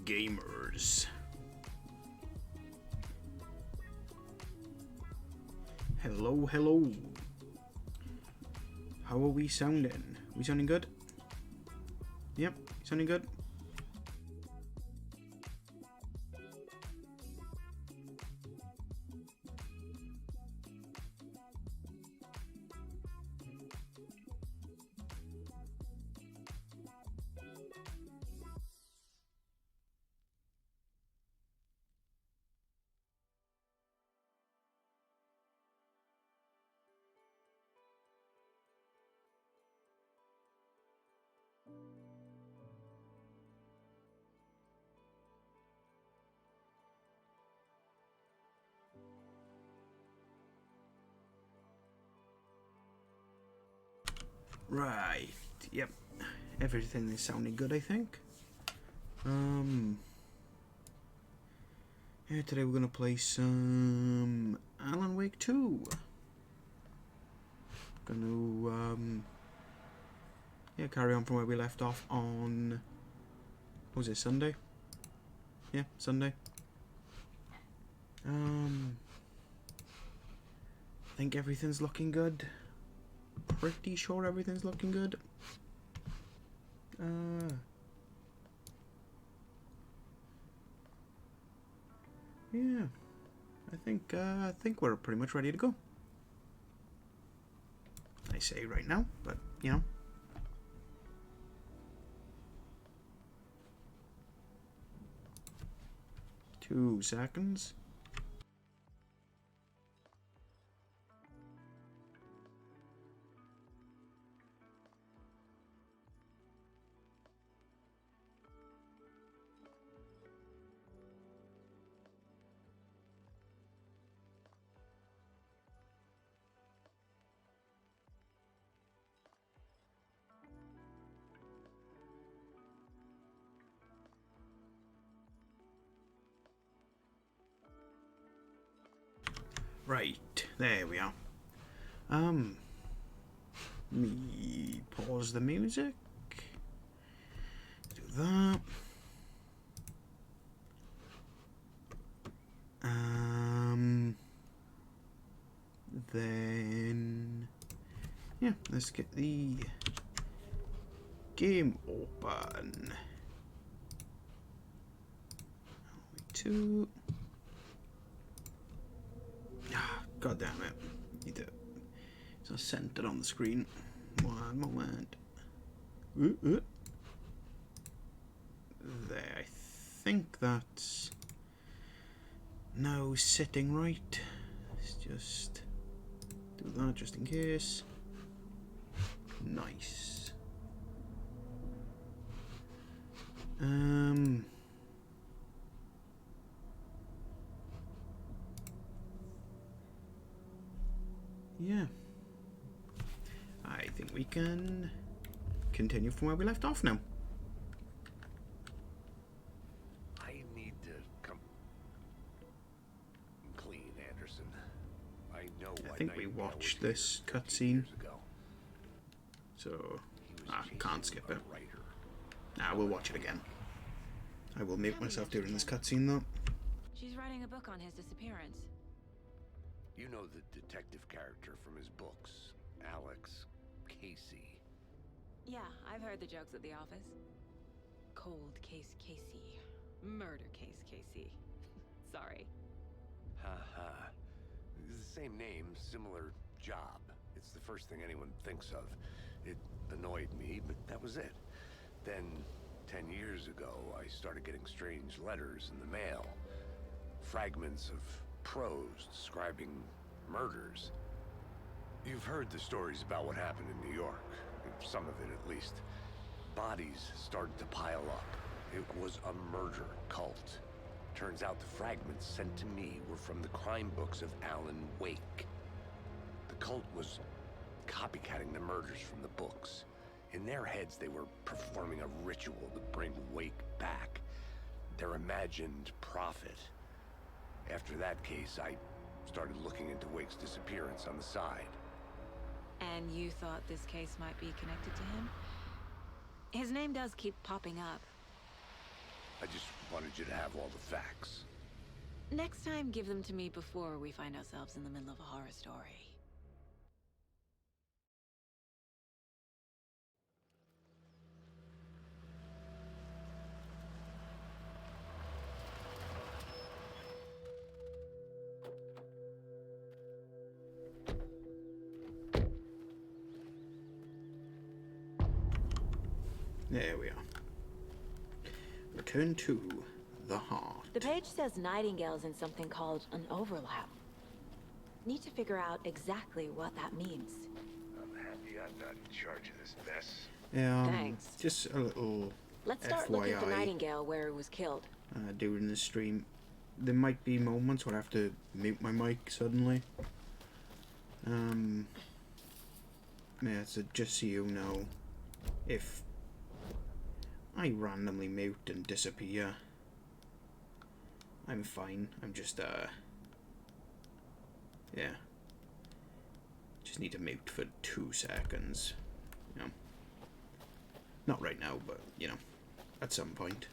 gamers. Hello, hello. How are we sounding? We sounding good? Yep, sounding good. Right, yep. Everything is sounding good, I think. Yeah, today we're gonna play some Alan Wake 2. Gonna, yeah, carry on from where we left off on, what was it, Sunday? Yeah, Sunday. I think everything's looking good. Pretty sure everything's looking good. Yeah, I think we're pretty much ready to go. I say right now, but you know. Two seconds. Right, there we are. Me pause the music. Do that. Then yeah, let's get the game open. Two. God damn it. It's not centered on the screen. One moment. There, I think that's now sitting right. Let's just do that just in case. Nice. Yeah. I think we can continue from where we left off now. I need to come clean, Anderson. I know. I think we watched this cutscene, so I can't skip it. Nah, we'll watch it again. I will mute myself during this cutscene though. She's writing a book on his disappearance. You know the detective character from his books, Alex Casey. Yeah, I've heard the jokes at the office. Cold case Casey. Murder case Casey. Sorry. Ha. It's the same name, similar job. It's the first thing anyone thinks of. It annoyed me, but that was it. Then, 10 years ago, I started getting strange letters in the mail. Fragments of prose describing murders. You've heard the stories about what happened in New York. Some of it, at least. Bodies started to pile up. It was a murder cult. Turns out the fragments sent to me were from the crime books of Alan Wake. The cult was copycatting the murders from the books. In their heads, they were performing a ritual to bring Wake back. Their imagined prophet. After that case, I started looking into Wake's disappearance on the side. And you thought this case might be connected to him? His name does keep popping up. I just wanted you to have all the facts. Next time, give them to me before we find ourselves in the middle of a horror story. There we are. Return to the heart. The page says Nightingale's in something called an overlap. Need to figure out exactly what that means. I'm happy I'm not in charge of this mess. Thanks. Just a little Let's start looking for FYI. Nightingale where he was killed. During the stream. There might be moments where I have to mute my mic suddenly. Yeah, so just so you know, if I randomly mute and disappear, I'm fine. I'm just, yeah. Just need to mute for 2 seconds. You know. Not right now, but, you know, at some point.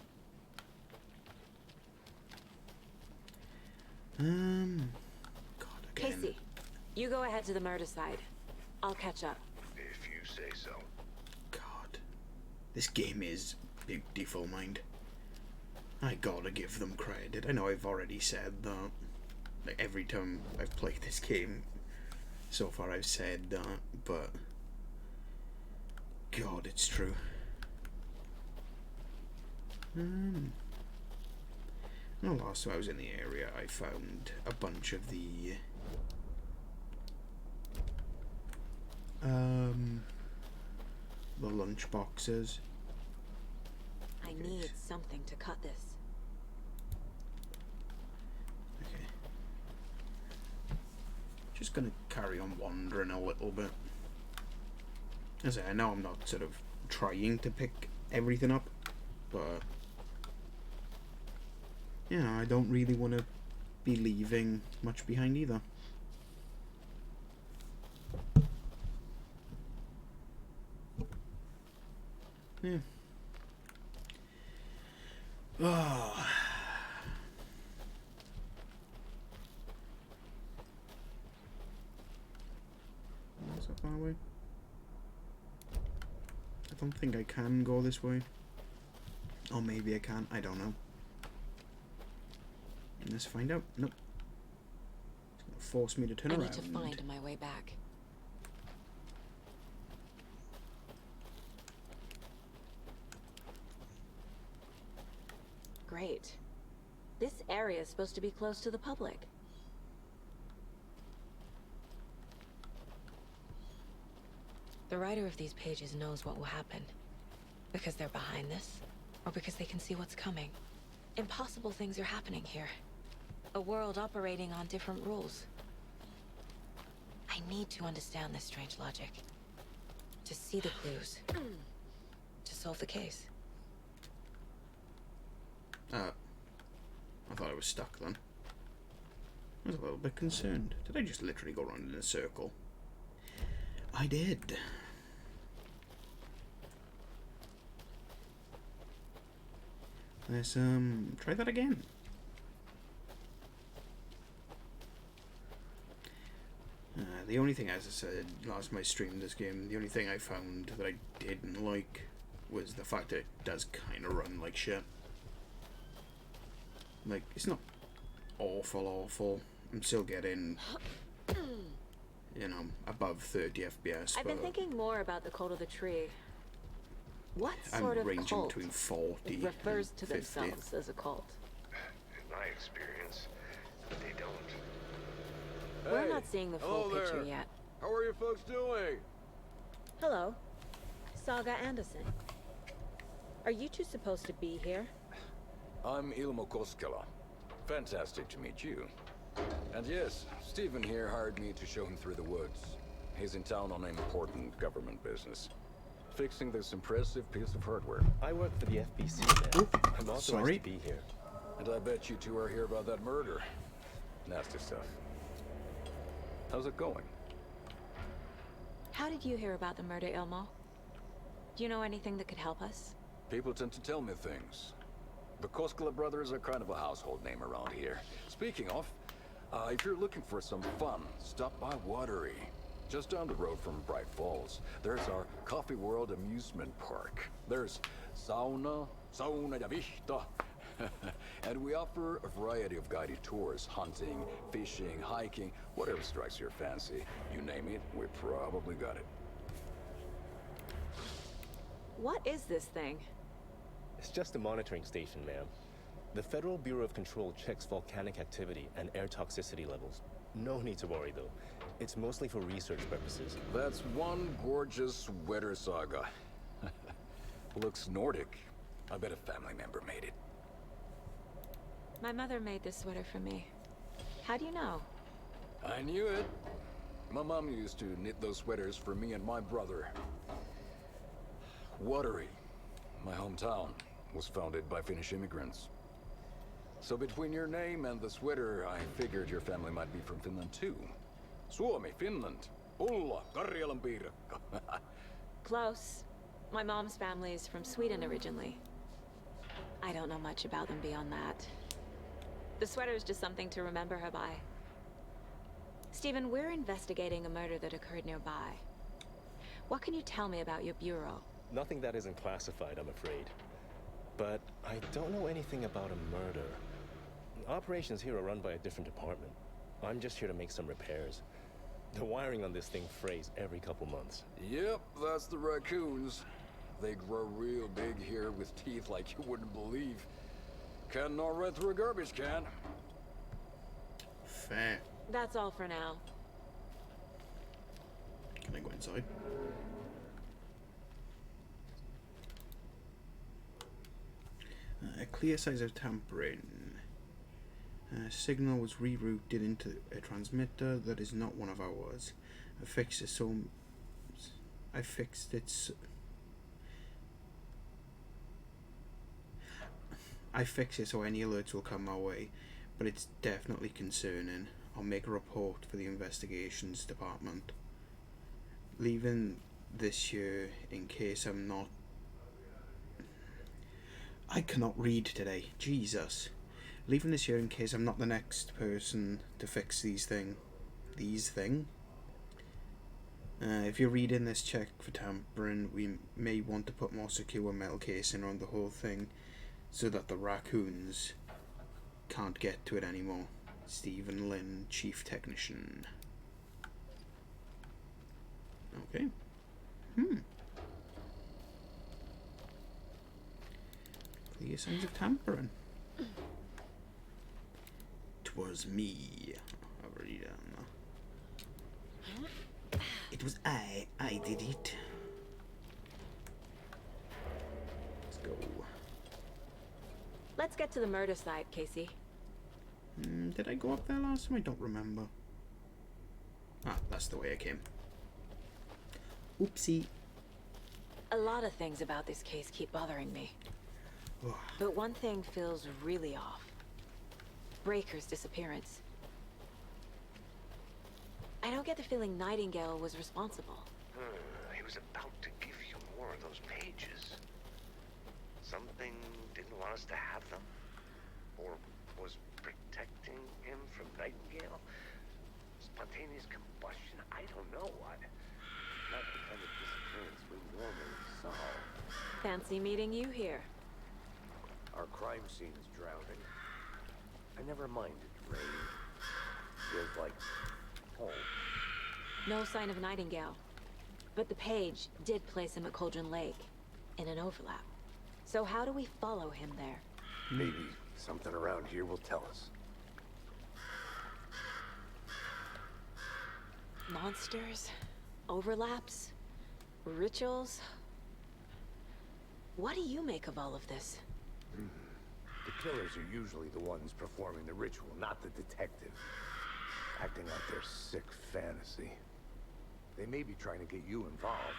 God, again. Casey, you go ahead to the murder side. I'll catch up. If you say so. God. This game is beautiful, mind. I gotta give them credit. I know I've already said that. Like, every time I've played this game so far I've said that, but God, it's true. The last time I was in the area, I found a bunch of the lunch boxes. I need something to cut this. Okay. Just gonna carry on wandering a little bit. As I know I'm not sort of trying to pick everything up, but yeah, I don't really want to be leaving much behind either. Yeah. Oh. Is that far away? I don't think I can go this way. Or maybe I can, I don't know. Let's find out. Nope. It's gonna force me to turn I around. need to find my way back. Great. This area is supposed to be close to the public. The writer of these pages knows what will happen. Because they're behind this, or because they can see what's coming. Impossible things are happening here. A world operating on different rules. I need to understand this strange logic. To see the clues. To solve the case. I thought I was stuck then. I was a little bit concerned. Did I just literally go around in a circle? I did. Let's try that again. The only thing, as I said last time I streamed this game, the only thing I found that I didn't like was the fact that it does kind of run like shit. Like, it's not awful. I'm still getting, you know, above 30 FPS. I've been thinking more about the cult of the tree. What I'm sort of ranging cult between 40 refers and to 50. themselves as a cult? In my experience, they don't. We're not seeing the full hello picture there. yet. How are you folks doing? Hello. Saga Anderson. Are you two supposed to be here? I'm Ilmo Koskela. Fantastic to meet you. And yes, Stephen here hired me to show him through the woods. He's in town on important government business. Fixing this impressive piece of hardware. I work for the FBC there. I'm authorized sorry. to be here. And I bet you two are here about that murder. Nasty stuff. How's it going? How did you hear about the murder, Ilmo? Do you know anything that could help us? People tend to tell me things. The Koskela brothers are kind of a household name around here. Speaking of, if you're looking for some fun, stop by Watery. Just down the road from Bright Falls, there's our Coffee World amusement park. There's sauna ja vihta. And we offer a variety of guided tours, hunting, fishing, hiking, whatever strikes your fancy. You name it, we probably got it. What is this thing? It's just a monitoring station, ma'am. The Federal Bureau of Control checks volcanic activity and air toxicity levels. No need to worry, though. It's mostly for research purposes. That's one gorgeous weather saga. Looks Nordic. I bet a family member made it. My mother made this sweater for me. How do you know? I knew it. My mom used to knit those sweaters for me and my brother. Watery, my hometown, was founded by Finnish immigrants. So between your name and the sweater, I figured your family might be from Finland too. Suomi, Finland. Ulla, Karjalan piirakka. Close. My mom's family is from Sweden originally. I don't know much about them beyond that. The sweater is just something to remember her by. Stephen, we're investigating a murder that occurred nearby. What can you tell me about your bureau? Nothing that isn't classified, I'm afraid. But I don't know anything about a murder. Operations here are run by a different department. I'm just here to make some repairs. The wiring on this thing frays every couple months. Yep, that's the raccoons. They grow real big here with teeth like you wouldn't believe. Can't gnaw right through a garbage can. Fair. That's all for now. Can I go inside? A clear signs of tampering. Signal was rerouted into a transmitter that is not one of ours. I fixed it so any alerts will come my way, but it's definitely concerning. I'll make a report for the investigations department. Leaving this year in case I'm not... I cannot read today. Jesus. Leaving this year in case I'm not the next person to fix these thing. If you're reading this, check for tampering. We may want to put more secure metal casing around the whole thing so that the raccoons can't get to it anymore. Stephen Lynn, Chief Technician. Okay. Clear signs of tampering. 'Twas me. I've already done that. It was I did it. Let's go. Let's get to the murder site, Casey. Did I go up there last time? I don't remember. Ah, that's the way I came. Oopsie. A lot of things about this case keep bothering me. But one thing feels really off. Breaker's disappearance. I don't get the feeling Nightingale was responsible. He was about to give you more of those pages. Something didn't want us to have them? Or was protecting him from Nightingale? Spontaneous combustion? I don't know what. Not the kind of disappearance we normally solve. Fancy meeting you here. Our crime scene's drowning. I never minded rain. Feels like home. No sign of Nightingale. But the page did place him at Cauldron Lake, in an overlap. So how do we follow him there? Maybe something around here will tell us. Monsters? Overlaps? Rituals? What do you make of all of this? The killers are usually the ones performing the ritual, not the detective. Acting out their sick fantasy. They may be trying to get you involved,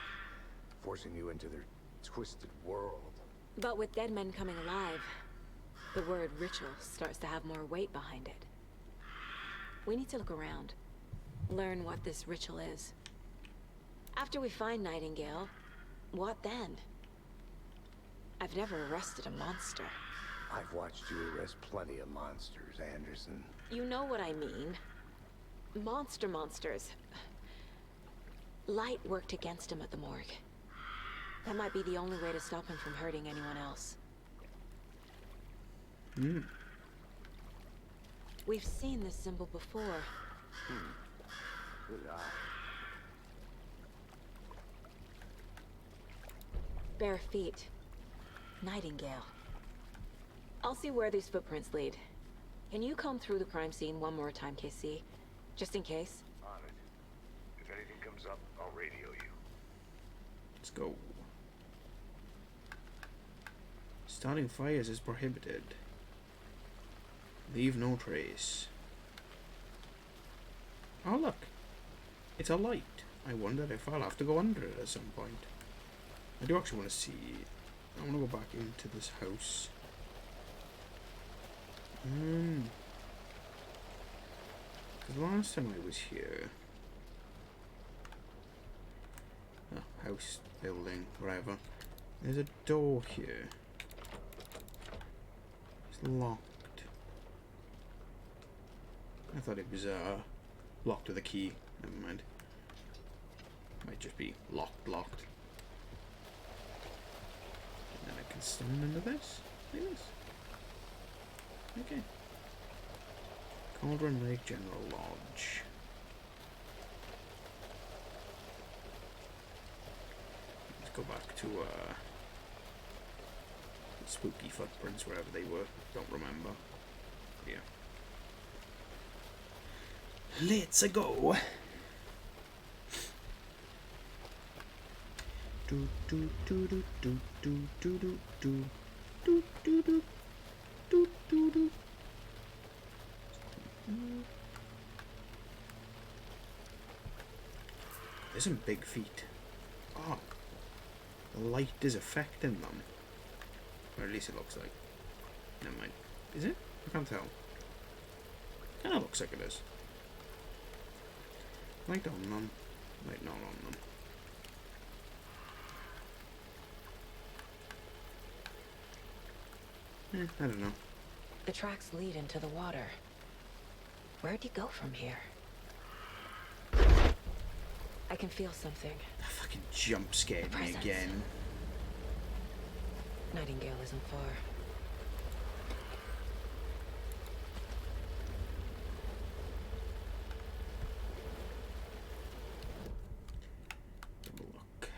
forcing you into their twisted world. But with dead men coming alive, the word ritual starts to have more weight behind it. We need to look around, learn what this ritual is. After we find Nightingale, what then? I've never arrested a monster. I've watched you arrest plenty of monsters, Anderson. You know what I mean. Monsters. Light worked against him at the morgue. That might be the only way to stop him from hurting anyone else. We've seen this symbol before. Good eye. Bare feet. Nightingale. I'll see where these footprints lead. Can you comb through the crime scene one more time, KC? Just in case? On it. If anything comes up, I'll radio you. Let's go. Starting fires is prohibited. Leave no trace. Oh look, it's a light. I wonder if I'll have to go under it at some point. I do actually want to see. I want to go back into this house. Because last time I was here, house, building, wherever. There's a door here. It's locked. I thought it was locked with a key. Never mind. Might just be locked. And then I can stand under this. Like this. Okay. Cauldron Lake General Lodge. Let's go back to spooky footprints wherever they were. Don't remember. Yeah. Let's go. Do do do do do do do do do do do do do do do. There's some big feet. Oh, the light is affecting them. Or at least it looks like. Never mind. Is it? I can't tell. Kinda looks like it is. Light on them. Light not on them. I don't know. The tracks lead into the water. Where'd you go from here? I can feel something. That fucking jump scared me Presence. again. Nightingale isn't far. Have a look.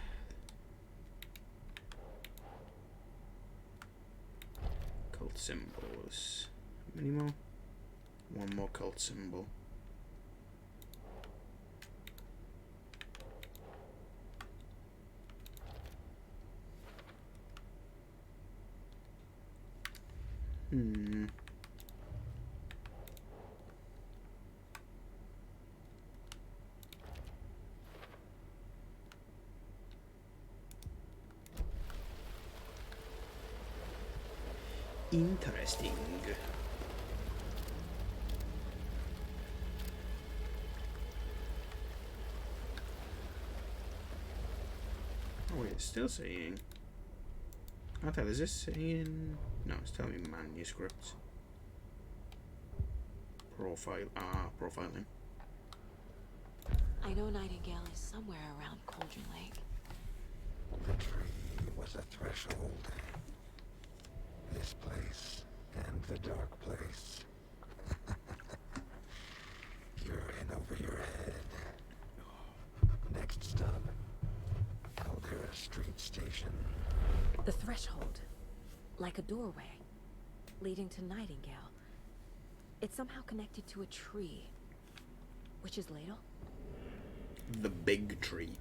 Cult symbols. How many more? One more cult symbol. Interesting. Oh wait, it's still saying. I thought, is this saying? No, it's telling me manuscripts. Profiling. I know Nightingale is somewhere around Cauldron Lake. The tree was a threshold. This place and the dark place. You're in over your head. Next stop, Caldera Street Station. The threshold. Like a doorway. Leading to Nightingale. It's somehow connected to a tree. Witch's Ladle? The big tree.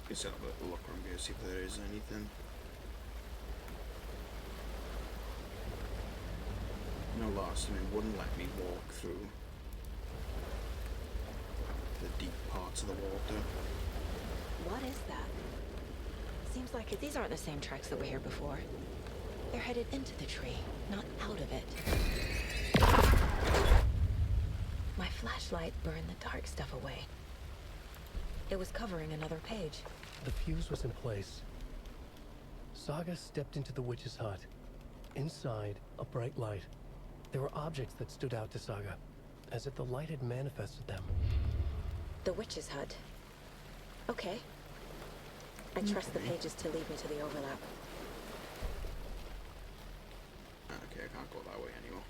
Guess I'll have a look around here, see if there is anything. No, last time it wouldn't let me walk through the deep parts of the water. What is that? Seems like these aren't the same tracks that were here before. They're headed into the tree, not out of it. My flashlight burned the dark stuff away. It was covering another page. The fuse was in place. Saga stepped into the witch's hut. Inside, a bright light. There were objects that stood out to Saga, as if the light had manifested them. The witch's hut. Okay. I trust the pages to lead me to the overlap. Okay, I can't go that way anymore.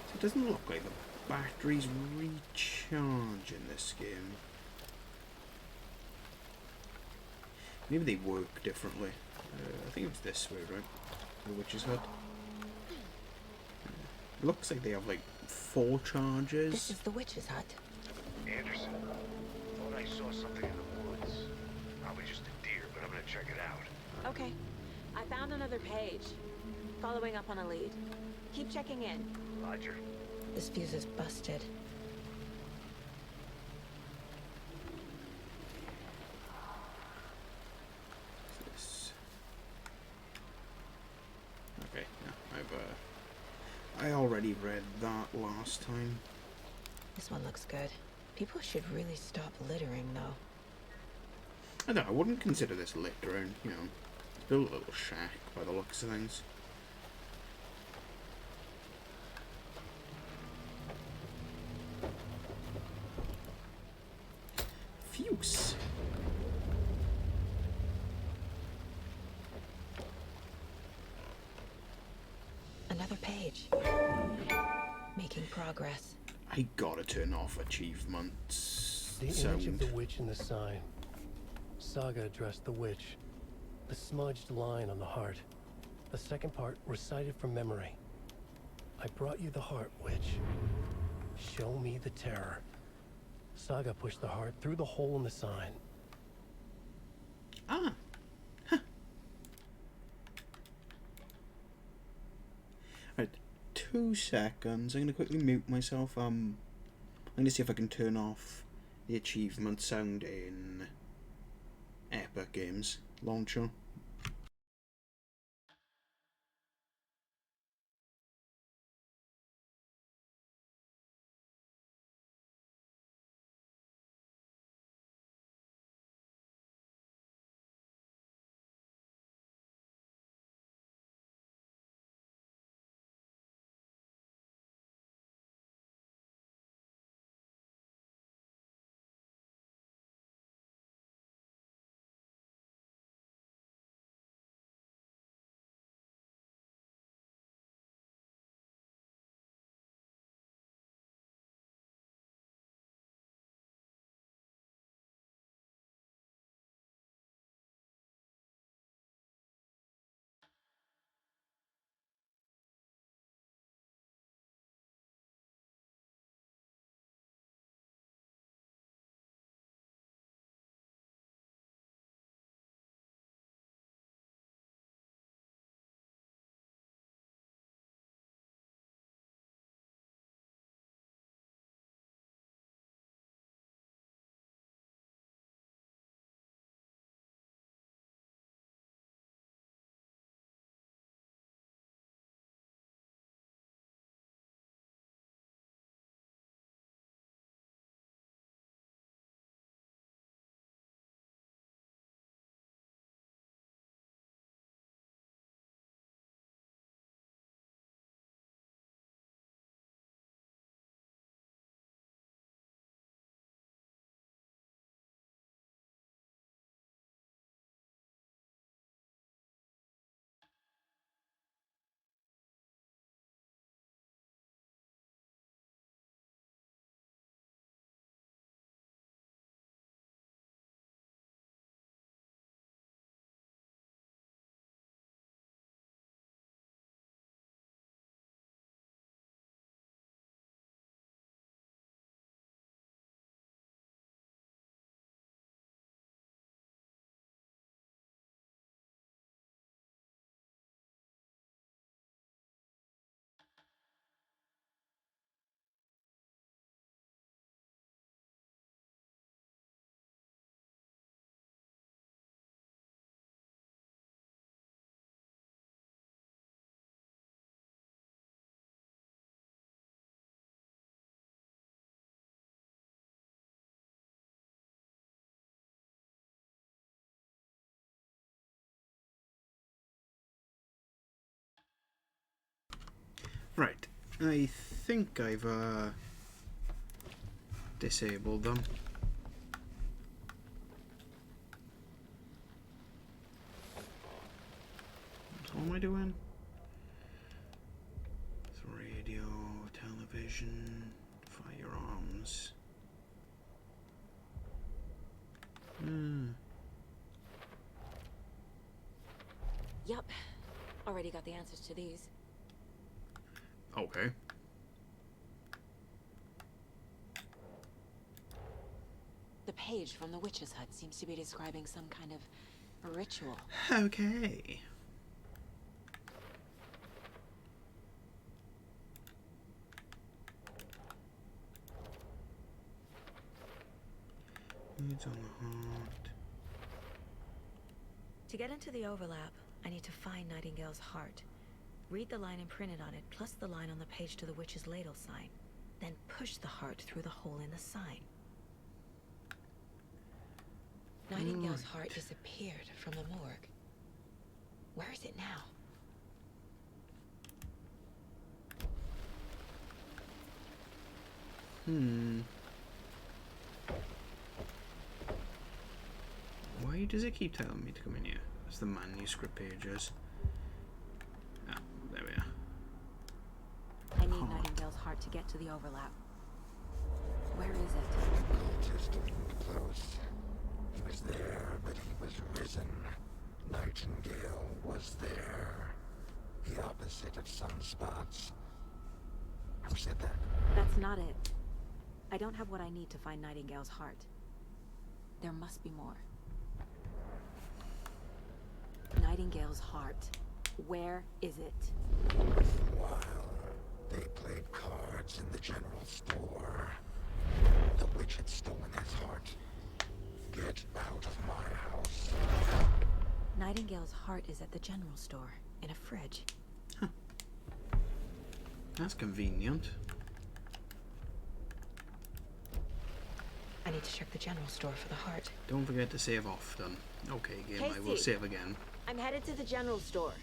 So it doesn't look like the batteries recharge in this game. Maybe they work differently. I think it was this way, right? The witch's hut. It looks like they have like 4 charges. This is the witch's hut. Anderson, thought I saw something in the woods. Probably just a deer, but I'm gonna check it out. Okay. I found another page. Following up on a lead. Keep checking in. Roger. This fuse is busted. This. Okay, yeah, I already read that last time. This one looks good. People should really stop littering, though. I don't know, I wouldn't consider this littering, you know. It's built a little shack by the looks of things. Fuse. Another page. Making progress. I gotta turn off achievements. The sound. image of the witch in the sign. Saga addressed the witch. The smudged line on the heart. The second part recited from memory. I brought you the heart, witch. Show me the terror. Saga pushed the heart through the hole in the sign. Ah. Huh. Right, 2 seconds. I'm gonna quickly mute myself. I'm gonna see if I can turn off the achievement sound in Epic Games Launcher. Right. I think I've disabled them. What am I doing? It's radio, television, firearms. Yup. Already got the answers to these. Okay. The page from the witch's hut seems to be describing some kind of ritual. Okay. It's on the heart. To get into the overlap, I need to find Nightingale's heart. Read the line imprinted on it, plus the line on the page to the witch's ladle sign. Then push the heart through the hole in the sign. Nightingale's heart disappeared from the morgue. Where is it now? Why does it keep telling me to come in here? It's the manuscript pages. Ah, there we are. I need Nightingale's heart to get to the overlap. Where is it? Cultist close. He was there, but he was risen. Nightingale was there. The opposite of sunspots. Who said that? That's not it. I don't have what I need to find Nightingale's heart. There must be more. Nightingale's heart. Where is it? While they played cards in the general store, the witch had stolen his heart. Get out of my house. Nightingale's heart is at the general store, in a fridge. That's convenient. I need to check the general store for the heart. Don't forget to save often. Okay, game, I will Casey. save again. I'm headed to the general store.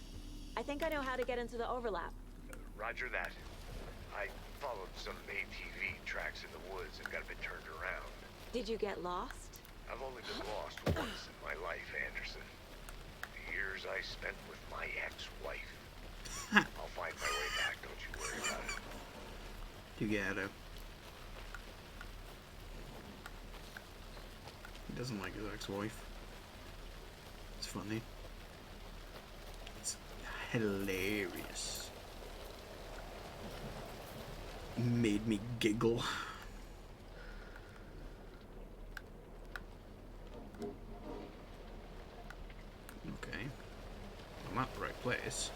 I think I know how to get into the overlap. Roger that. I followed some ATV tracks in the woods and got a bit turned around. Did you get lost? I've only been lost once in my life, Anderson. The years I spent with my ex-wife. I'll find my way back, don't you worry about it. You get it. He doesn't like his ex-wife. It's funny. It's hilarious. Made me giggle. Okay. I'm at the right place.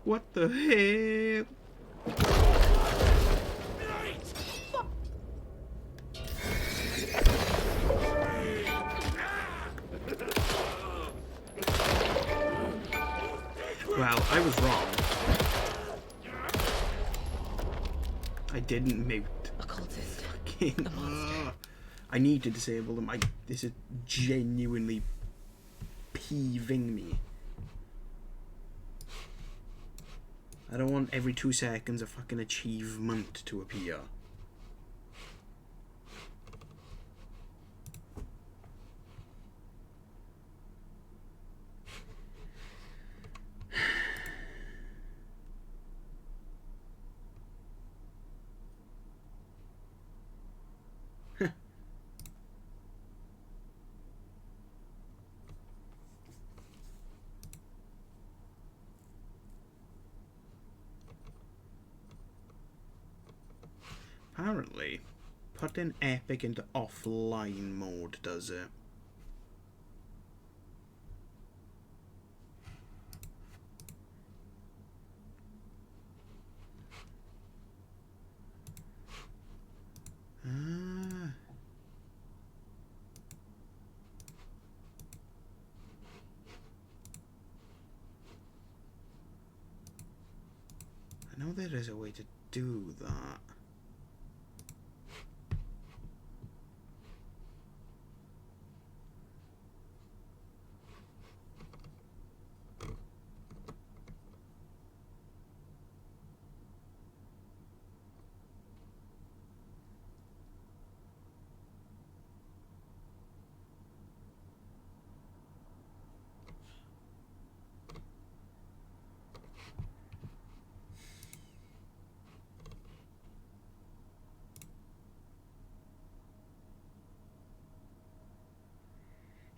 What the heck? Well, I was wrong. I didn't mute. Occultist. Fucking, I need to disable them. This is genuinely peeving me. I don't want every 2 seconds a fucking achievement to appear. Apparently, putting Epic into offline mode does it. know there is a way to do that.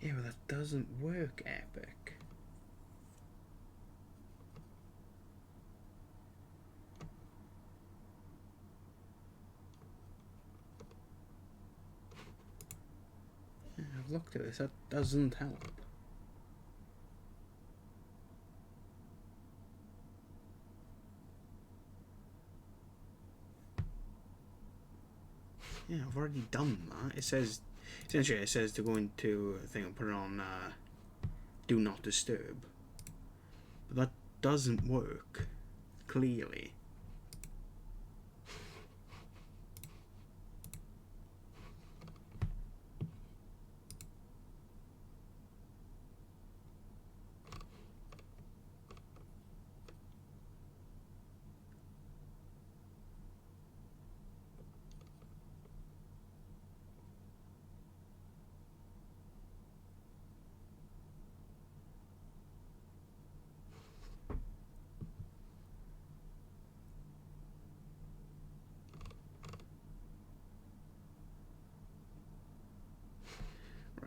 Yeah, but that doesn't work, Epic. Yeah, I've looked at this, that doesn't help. Yeah, I've already done that. It says, essentially it says to go into a thing and put it on Do Not Disturb. But that doesn't work, clearly.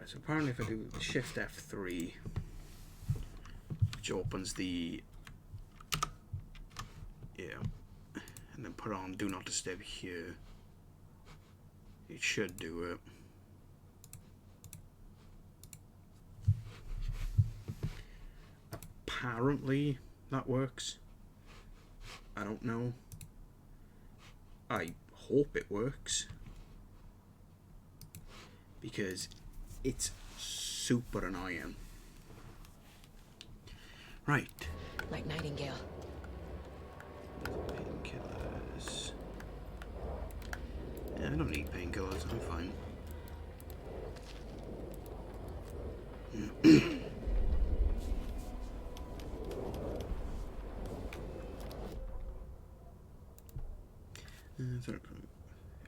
So apparently if I do Shift F3, which opens the, yeah, and then put on Do Not Disturb here, it should do it. Apparently that works. I don't know. I hope it works, because it's super annoying. Right. Like Nightingale. Painkillers. Yeah, I don't need painkillers, I'm fine.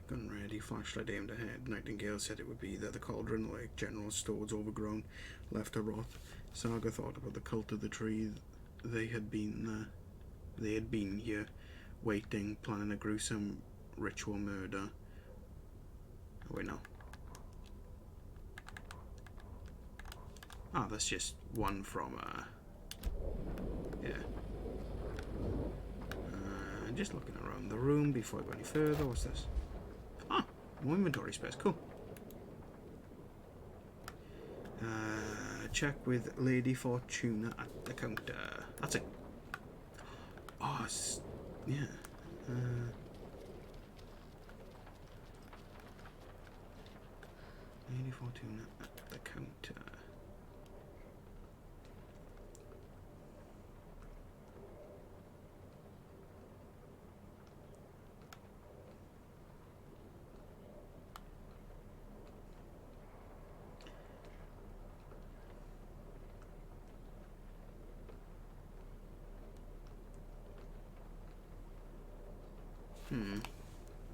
Gun ready, flashlight aimed ahead. Nightingale said it would be either the cauldron, like General Stode's overgrown, left to rot. Saga thought about the cult of the tree. They had been here, waiting, planning a gruesome ritual murder. Oh wait, no. Ah, that's just one from yeah. Just looking around the room before I go any further. What's this? Ah, more inventory space. Cool. Check with Lady Fortuna at the counter. That's it. Oh, yeah. Lady Fortuna at the counter.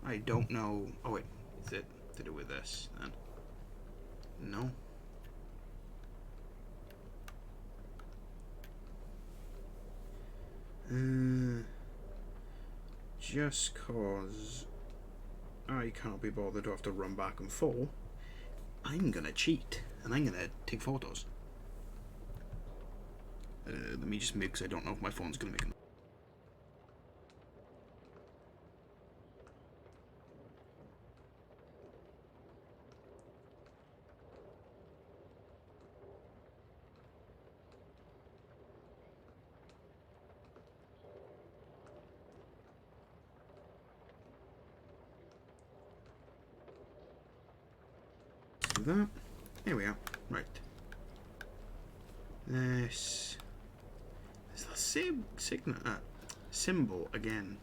I don't know. Oh wait, is it to do with this then? No. Just cause I can't be bothered to have to run back and forth, I'm gonna cheat and I'm gonna take photos. Let me just make, because I don't know if my phone's gonna make them. That. Here we are. Right. This is the same symbol again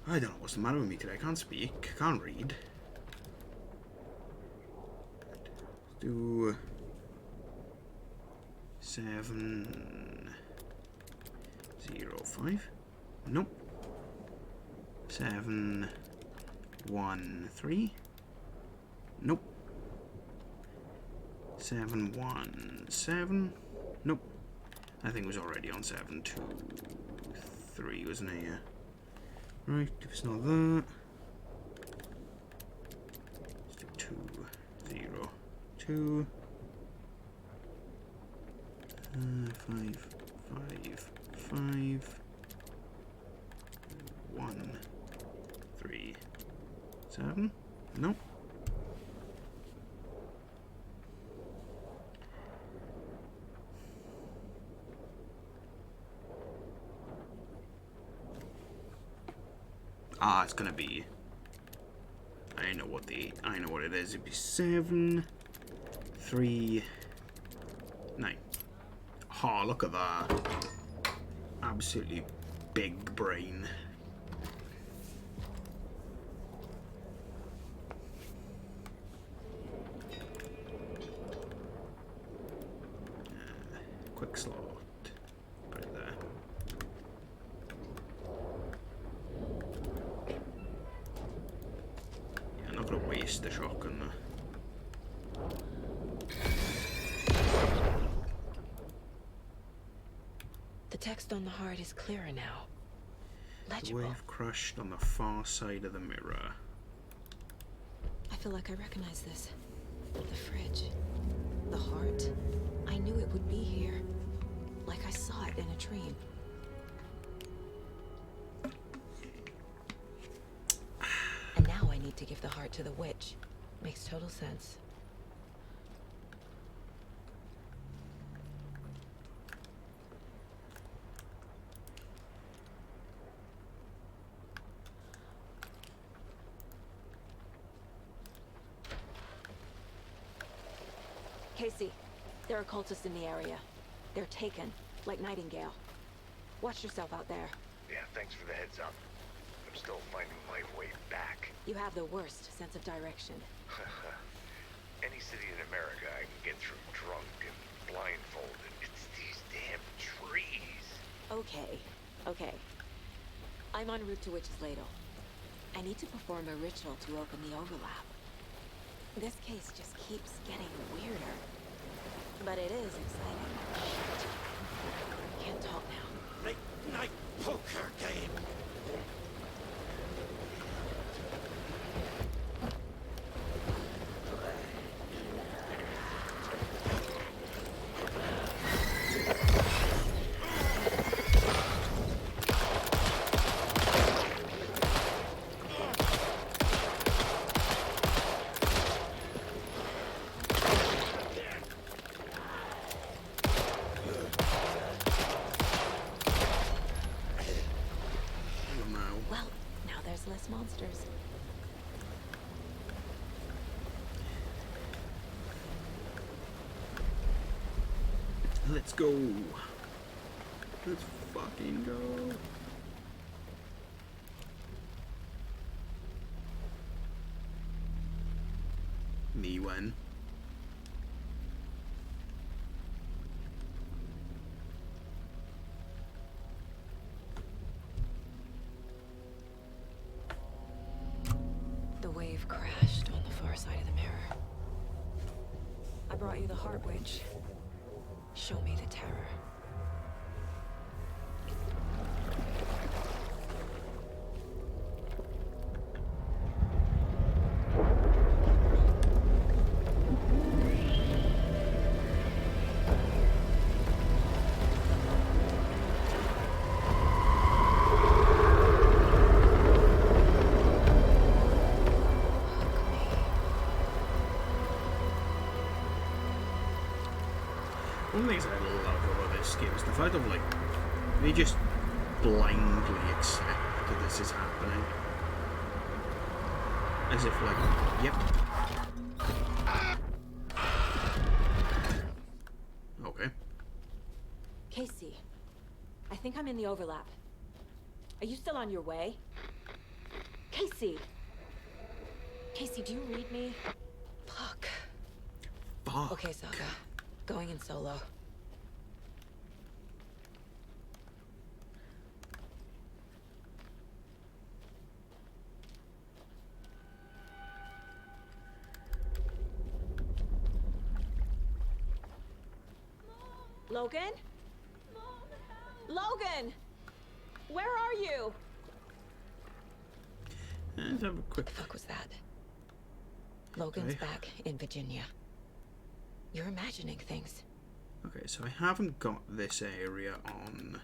I don't know what's the matter with me today. I can't speak, can't read. Let's do 705. Nope. 713. Nope. 717. Nope. I think it was already on 723, wasn't it? Yeah. Right, if it's not that, let's do 202. 555 137. Nope. Ah, it's gonna be. I know what it is. It'd be 7, 3, 9. Oh, look at that! Absolutely big brain. Quick slot. Put it there. Yeah, I'm not gonna waste the shotgun there. The text on the heart is clearer now. The Legible. wave crushed on the far side of the mirror. I feel like I recognize this. The fridge. The heart. I knew it would be here. Like I saw it in a dream. And now I need to give the heart to the witch. Makes total sense. Casey, there are cultists in the area. They're taken, like Nightingale. Watch yourself out there. Yeah, thanks for the heads up. I'm still finding my way back. You have the worst sense of direction. Any city in America I can get through drunk and blindfolded. It's these damn trees. Okay, okay. I'm en route to Witch's Ladle. I need to perform a ritual to open the overlap. This case just keeps getting weirder. But it is exciting. Can't talk now. Late night poker game. Well, now there's less monsters. Let's go. Let's fucking go. Me when? The wave crashed on the far side of the mirror. I brought you the Heart Witch. Show me the terror. One of the things I love about this game is the fact of, like, they just blindly accept that this is happening. As if, like, yep. Okay. Casey, I think I'm in the overlap. Are you still on your way? Casey! Casey, do you read me? Fuck. Fuck. Okay, Saga. Going in solo. Logan? Logan! Where are you? Let's have a quick. What the fuck was that? Logan's Okay. back in Virginia. You're imagining things. Okay, so I haven't got this area on.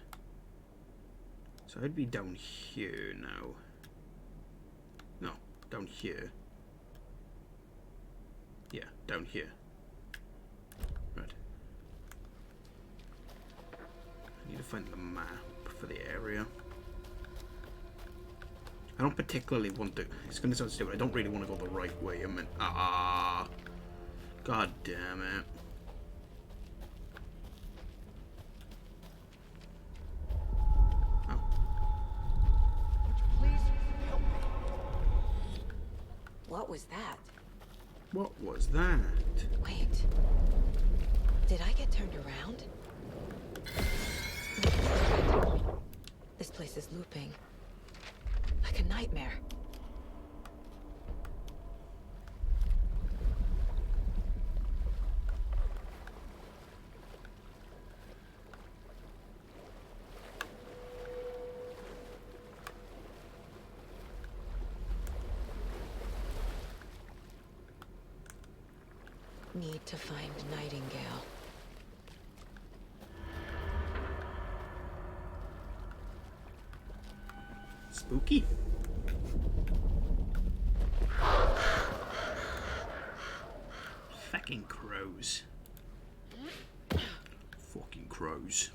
So I'd be down here now. No, down here. Yeah, down here. Right. I need to find the map for the area. I don't particularly want to. It's gonna sound stupid. I don't really want to go the right way. I mean, God damn it. What was that? What was that? Wait. Did I get turned around? This place is looping. Like a nightmare. Need to find Nightingale. Spooky. Fucking crows. Fucking crows.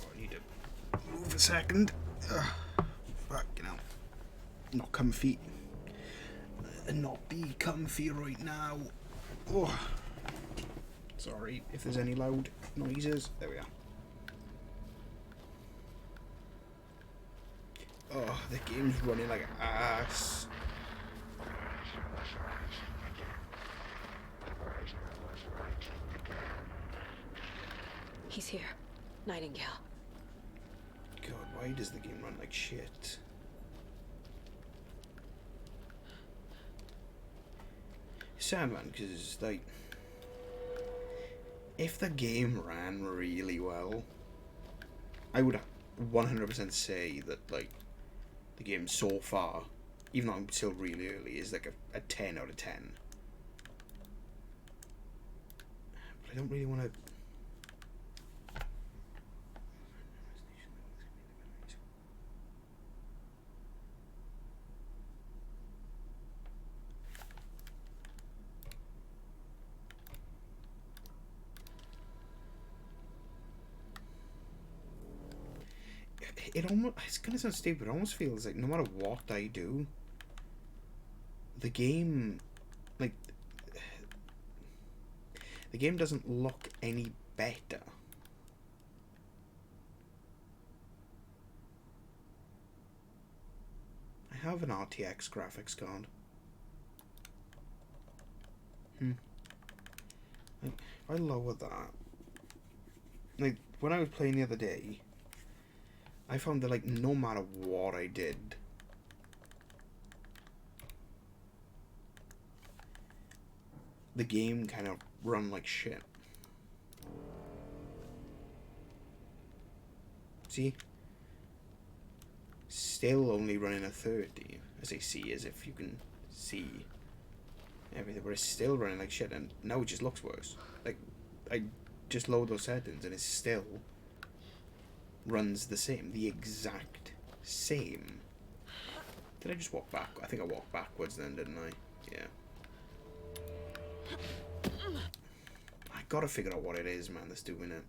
I need to move a second. Fuck, you know. Not comfy. Not be comfy right now. Oh. Sorry if there's any loud noises. There we are. Oh, the game's running like ass. He's here. Nightingale. God, why does the game run like shit? It's sad, man, because, like, if the game ran really well, I would 100% say that, like, the game so far, even though I'm still really early, is like a 10 out of 10. But I don't really want to. It's gonna sound stupid, it almost feels like no matter what I do, the game, like, the game doesn't look any better. I have an RTX graphics card. Like, if I lower that, like, when I was playing the other day, I found that, like, no matter what I did, the game kind of run like shit. See? Still only running at 30. I say see as if you can see everything, but it's still running like shit, and now it just looks worse. Like, I just load those settings and it still runs the same, the exact same. Did I just walk back? I think I walked backwards then, didn't I? Yeah. I gotta figure out what it is, man, that's doing it.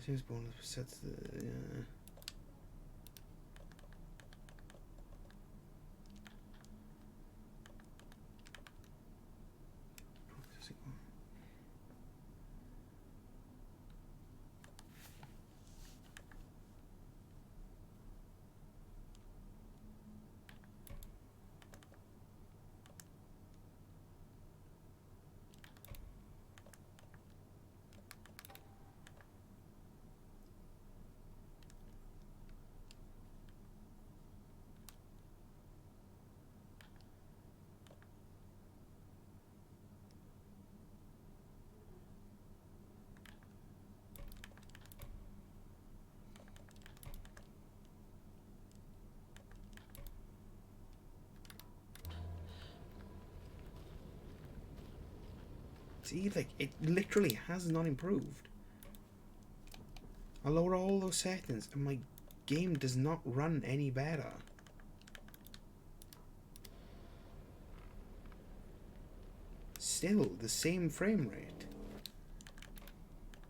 seems bonus sets the see, like, it literally has not improved. I lower all those settings and my game does not run any better. Still the same frame rate.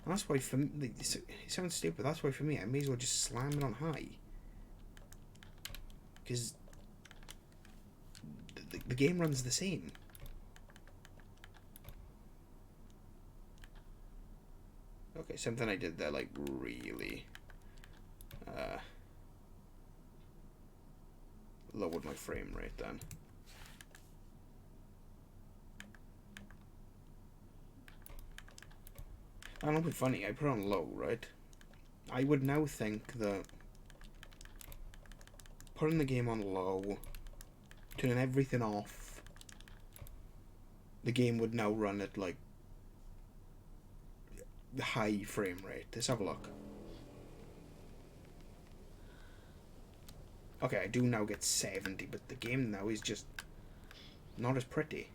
That's why for me, it sounds stupid, that's why for me I may as well just slam it on high. Because the game runs the same. Okay, something I did there, like, really lowered my frame rate then. And it'll be funny, I put it on low, right? I would now think that putting the game on low, turning everything off, the game would now run at, like, the high frame rate. Let's have a look. Okay, I do now get 70, but the game now is just not as pretty.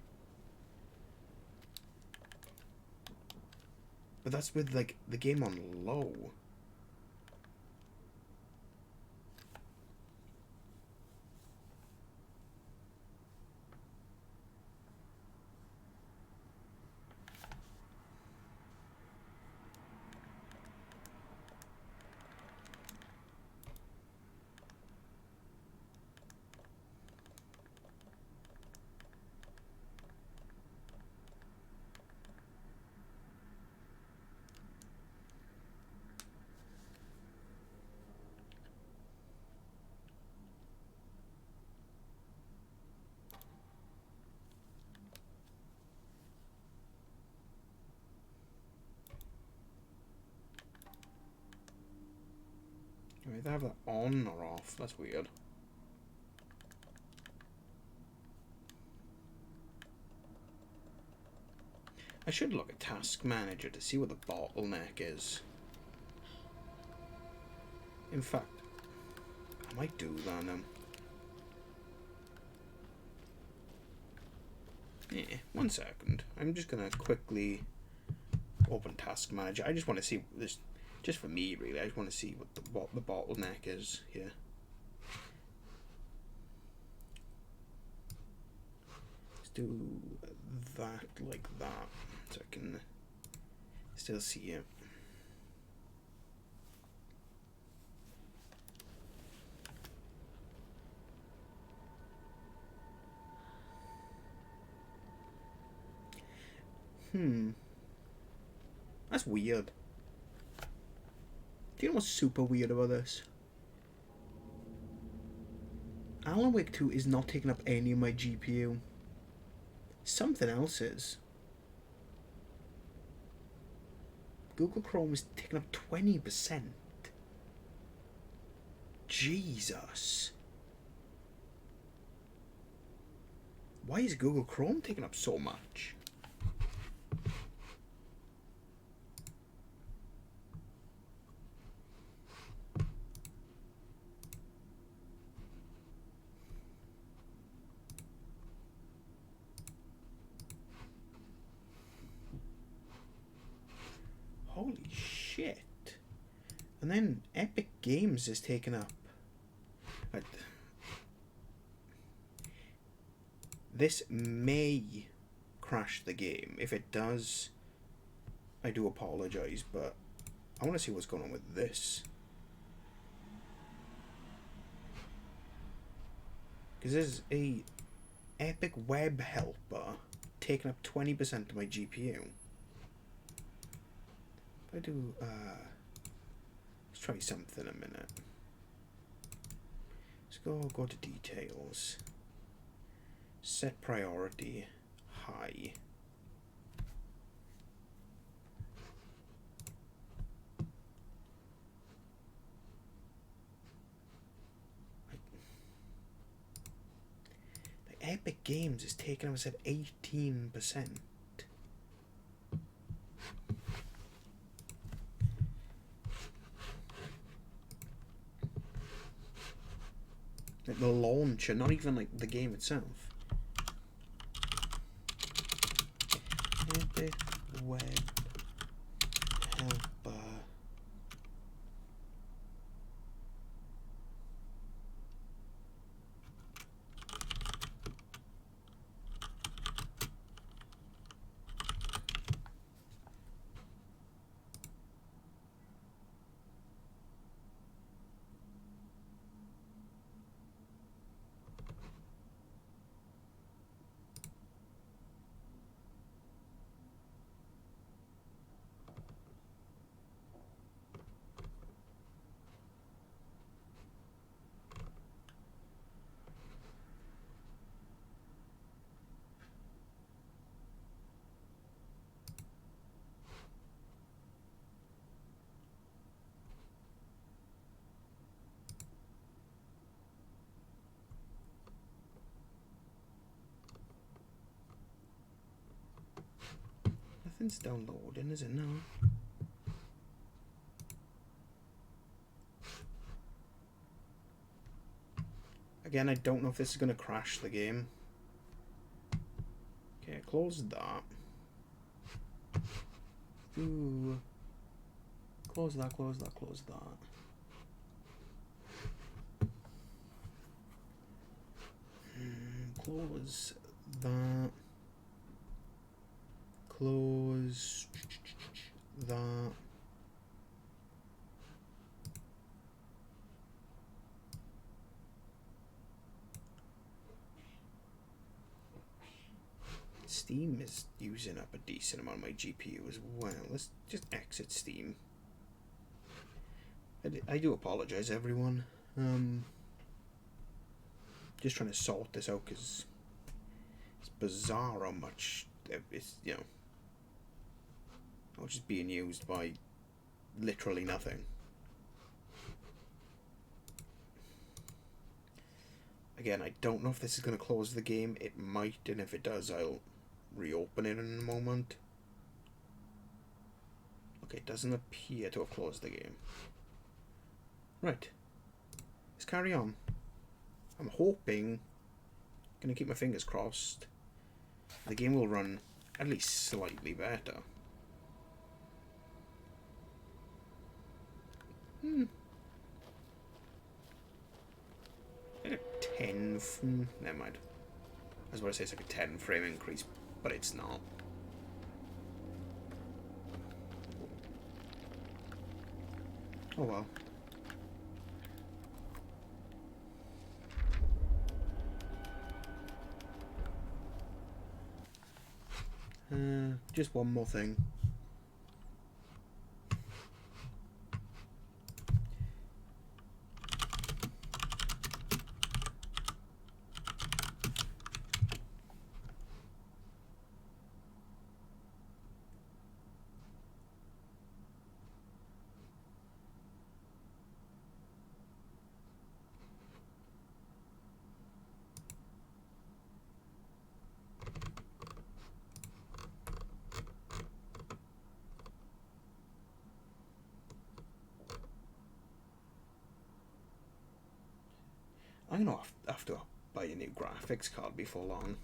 But that's with, like, the game on low. Do I either have that on or off? That's weird. I should look at Task Manager to see what the bottleneck is. In fact, I might do that now. Yeah, 1 second. I'm just gonna quickly open Task Manager. I just want to see this. Just for me, really, I just want to see what the bottleneck is here. Let's do that like that, so I can still see it. That's weird. Do you know what's super weird about this? Alan Wake 2 is not taking up any of my GPU. Something else is. Google Chrome is taking up 20%. Jesus. Why is Google Chrome taking up so much? Holy shit. And then Epic Games is taken up. This may crash the game. If it does, I do apologize, but I want to see what's going on with this. Because there's a Epic Web Helper taking up 20% of my GPU. If I do, let's try something a minute. Let's go to details. Set priority high. Epic Games is taking us at 18%. Like the launcher, not even like the game itself. Epic Web Helper. Nothing's downloading, is it now? Again, I don't know if this is going to crash the game. Okay, close that. Ooh. Close that, close that, close that. Close that. Close that. Steam is using up a decent amount of my GPU as well. Let's just exit Steam. I do apologize, everyone. Just trying to sort this out because it's bizarre how much it's, you know, just being used by literally nothing. Again, I don't know if this is going to close the game. It might, and if it does, I'll reopen it in a moment. Okay, it doesn't appear to have closed the game. Right. Let's carry on. I'm hoping, gonna keep my fingers crossed, the game will run at least slightly better. Like a 10, never mind. I was about to say it's like a 10 frame increase, but it's not. Oh well. Just one more thing. I'm gonna have to buy a new graphics card before long.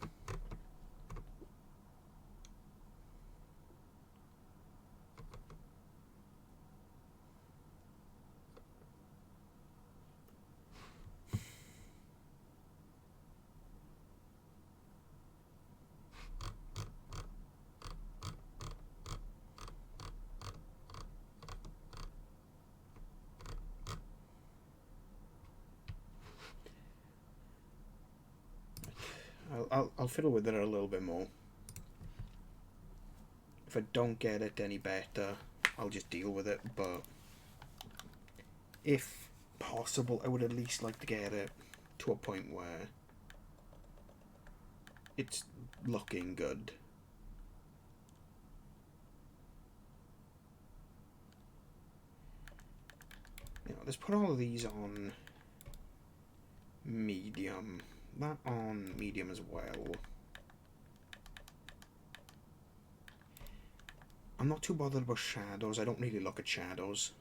I'll fiddle with it a little bit more. If I don't get it any better, I'll just deal with it, but if possible, I would at least like to get it to a point where it's looking good. Now, let's put all of these on medium. That on medium as well. I'm not too bothered about shadows. I don't really look at shadows.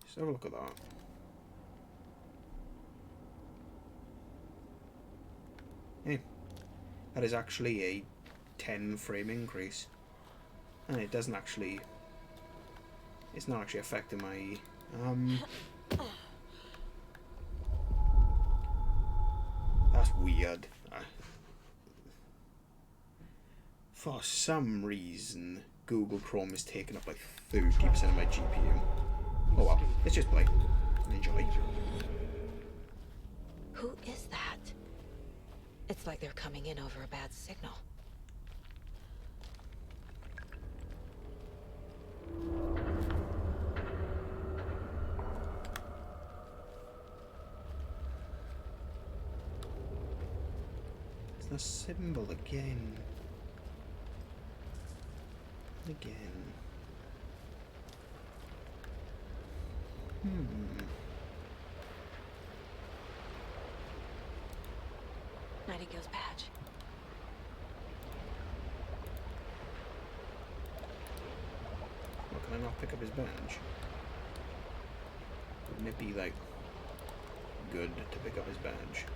Let's have a look at that. Hey, that is actually a 10 frame increase. And it doesn't actually... It's not actually affecting my... That's weird. For some reason, Google Chrome is taking up like 30% of my GPU. Oh well, let's just play and enjoy. Who is that? It's like they're coming in over a bad signal. It's the symbol again. Again. Nightingale's badge. Well, can I not pick up his badge? Wouldn't it be, like, good to pick up his badge?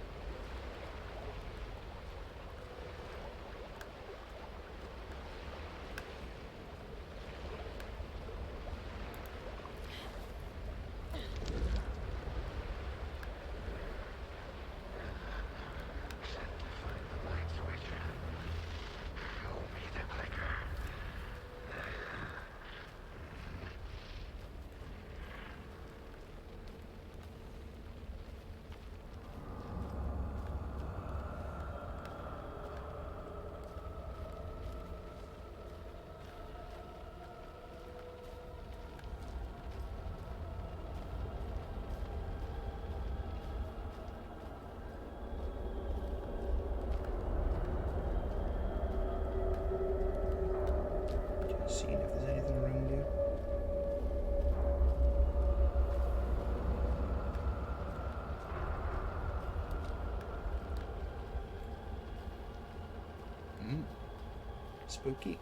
Seeing if there's anything around here. Spooky.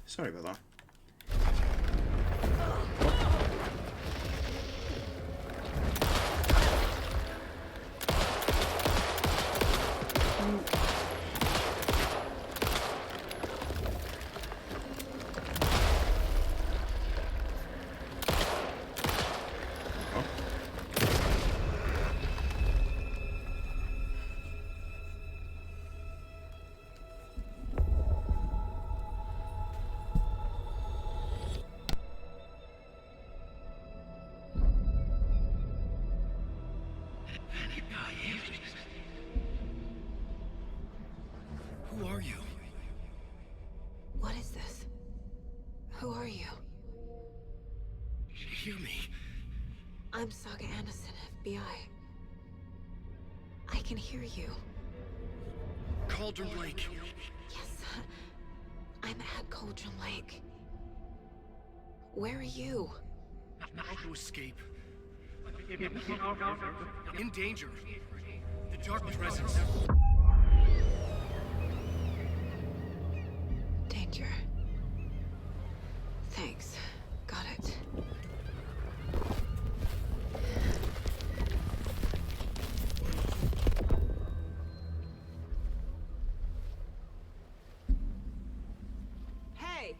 Sorry about that. Who are you? What is this? Who are you? Hear me. I'm Saga Anderson, FBI. I can hear you. Cauldron Lake. Yes, I'm at Cauldron Lake. Where are you? How to escape. In danger. The Dark Presence. Danger. Thanks. Got it. Hey!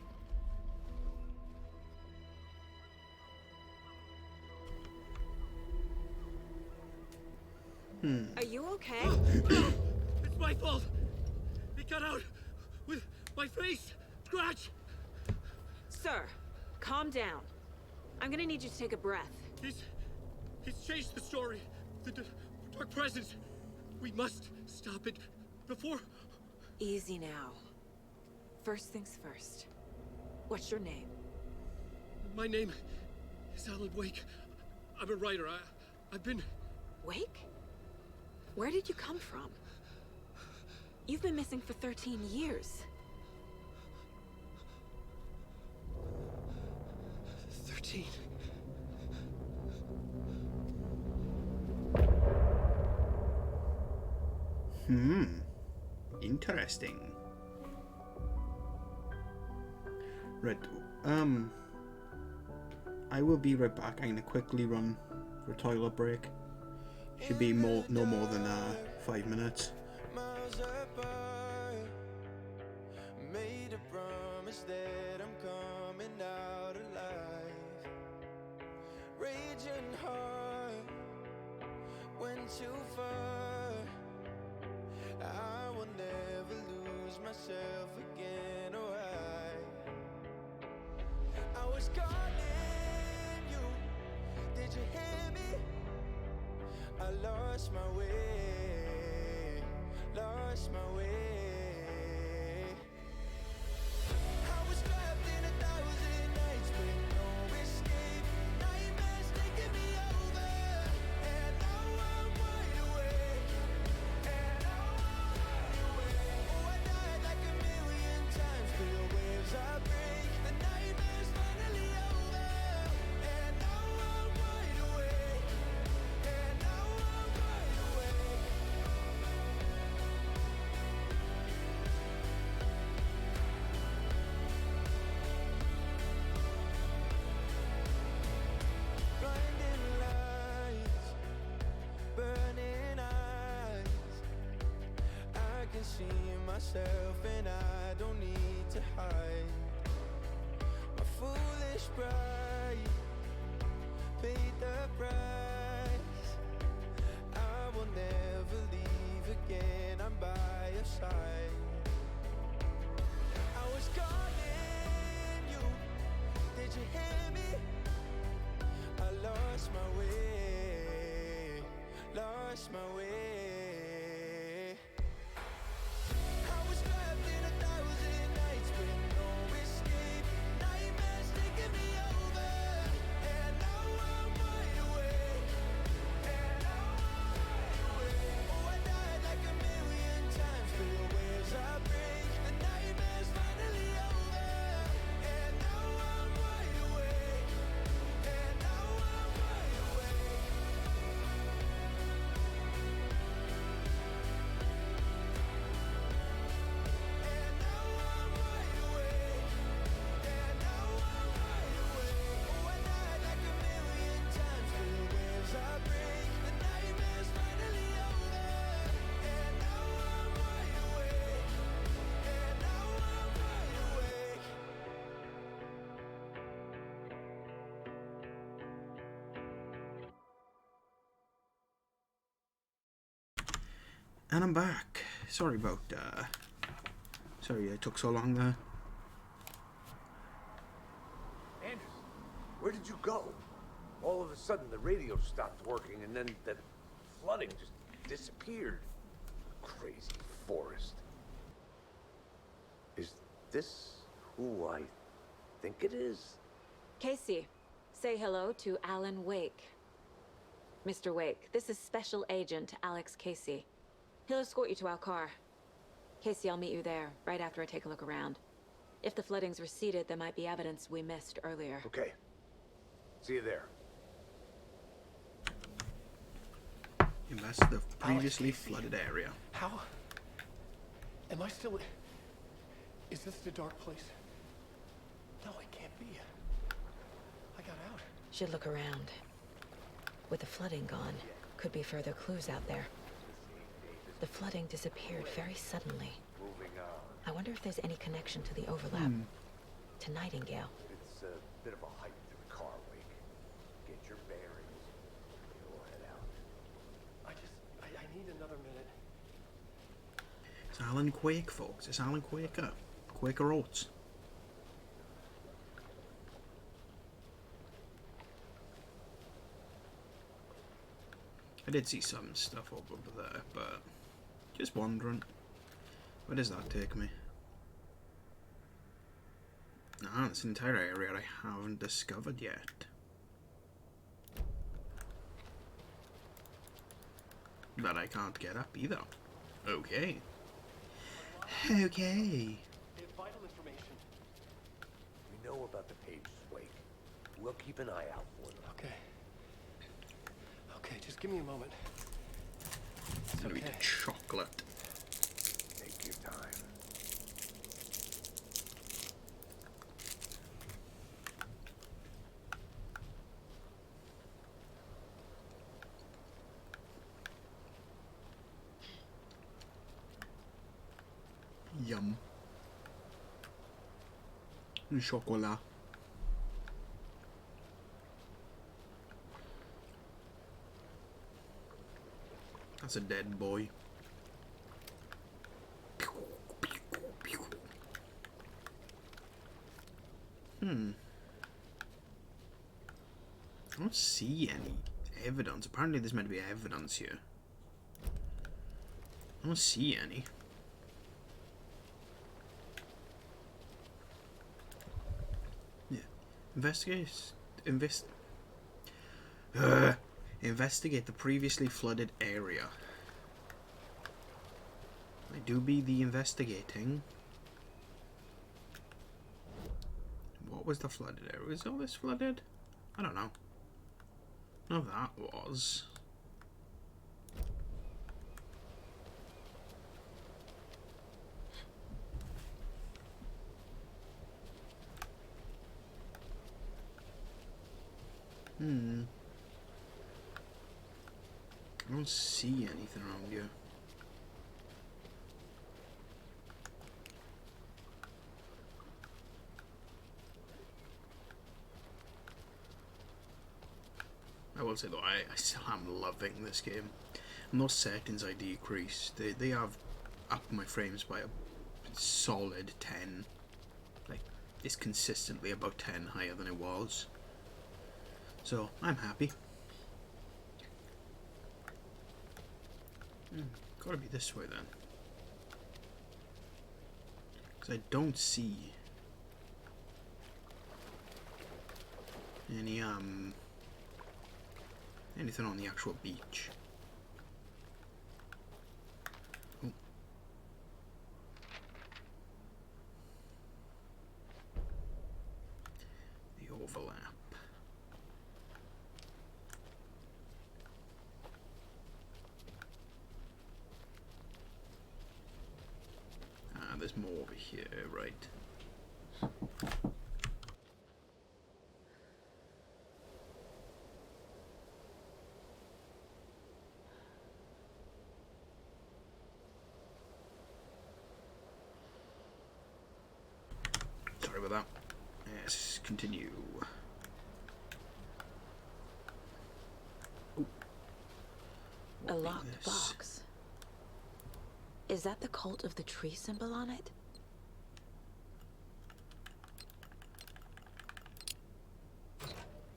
Are you okay? It's my fault. It got out with my face scratch. Sir, calm down. I'm gonna need you to take a breath. He's changed the story. The Dark Presence. We must stop it before. Easy now. First things first. What's your name? My name is Alan Wake. I'm a writer. I've been... Wake? Where did you come from? You've been missing for 13 years. 13. Interesting. Right, I will be right back. I'm gonna quickly run for a toilet break. Should be no more than 5 minutes. Miles apart, made a promise that I'm coming out alive. Raging heart, went too far. I will never lose myself again, or I was calling you, did you hear me? I lost my way, lost my way. I was trapped in 1,000 nights with no escape. Nightmares taking me over, and now I'm wide awake. And now I'm wide awake. Oh, I died like 1,000,000 times, feel the waves I break. The nightmare's finally over, and now I'm wide awake. And now I'm wide awake. Blinding lights, burning eyes. I can see myself and I don't need to hide. My foolish pride paid the price. I will never leave again, I'm by your side. I was calling you, did you hear me? I lost my way, lost my way. I was trapped in 1,000 nights with no escape. Nightmares taking me over, and now I'm wide awake. And now I'm wide awake. Oh, I died like 1,000,000 times, feel the waves I break. The nightmare's finally over, and now I'm wide awake. And now I'm wide awake. And I'm back. Sorry about, sorry it took so long there. Anders, where did you go? All of a sudden the radio stopped working and then that flooding just disappeared. Crazy forest. Is this who I think it is? Casey, say hello to Alan Wake. Mr. Wake, this is Special Agent Alex Casey. He'll escort you to our car. Casey, I'll meet you there, right after I take a look around. If the flooding's receded, there might be evidence we missed earlier. Okay. See you there. Invest the previously flooded area. How? Am I still... Is this the dark place? No, it can't be. I got out. Should look around. With the flooding gone, could be further clues out there. The flooding disappeared very suddenly. Moving on. I wonder if there's any connection to the overlap. To Nightingale. It's a bit of a hike to the car, Wake. Get your bearings. We'll head out. I need another minute. It's Alan Quake, folks. It's Alan Quaker. Quaker Oats. I did see some stuff over there, but just wondering, where does that take me? Nah, it's an entire area I haven't discovered yet. That I can't get up either. Okay. Okay. Vital information. We know about the pages, Wake. We'll keep an eye out for them. Okay. Okay, just give me a moment. It's I'm gonna okay. eat chocolate. Take your time. Yum. Chocolat. That's a dead boy. I don't see any evidence. Apparently there's meant to be evidence here. I don't see any. Yeah. Investigate the previously flooded area. I do be the investigating. What was the flooded area? Was all this flooded? I don't know. No, that was. I don't see anything around here. I will say though, I still am loving this game. And those settings I decreased, they have upped my frames by a solid 10. Like, it's consistently about 10 higher than it was. So, I'm happy. Gotta be this way then. Because I don't see any, anything on the actual beach. Oh. The overlap. There's more over here, right? Sorry about that. Let's continue. A locked box. Is that the cult of the tree symbol on it?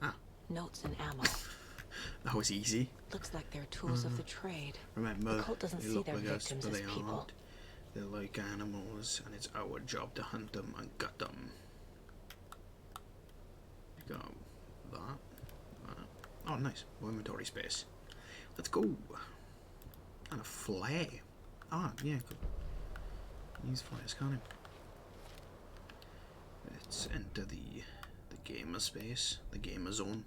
Ah. Notes and ammo. That was easy. Looks like they're tools of the trade. Remember, The cult doesn't they see look their like us, victims but as they people. aren't. They're like animals, and it's our job to hunt them and gut them. Pick up that. Oh, nice. More inventory space. Let's go. And a flare. Ah, yeah, good. Use flares, can't it? Let's enter the gamer space, the gamer zone.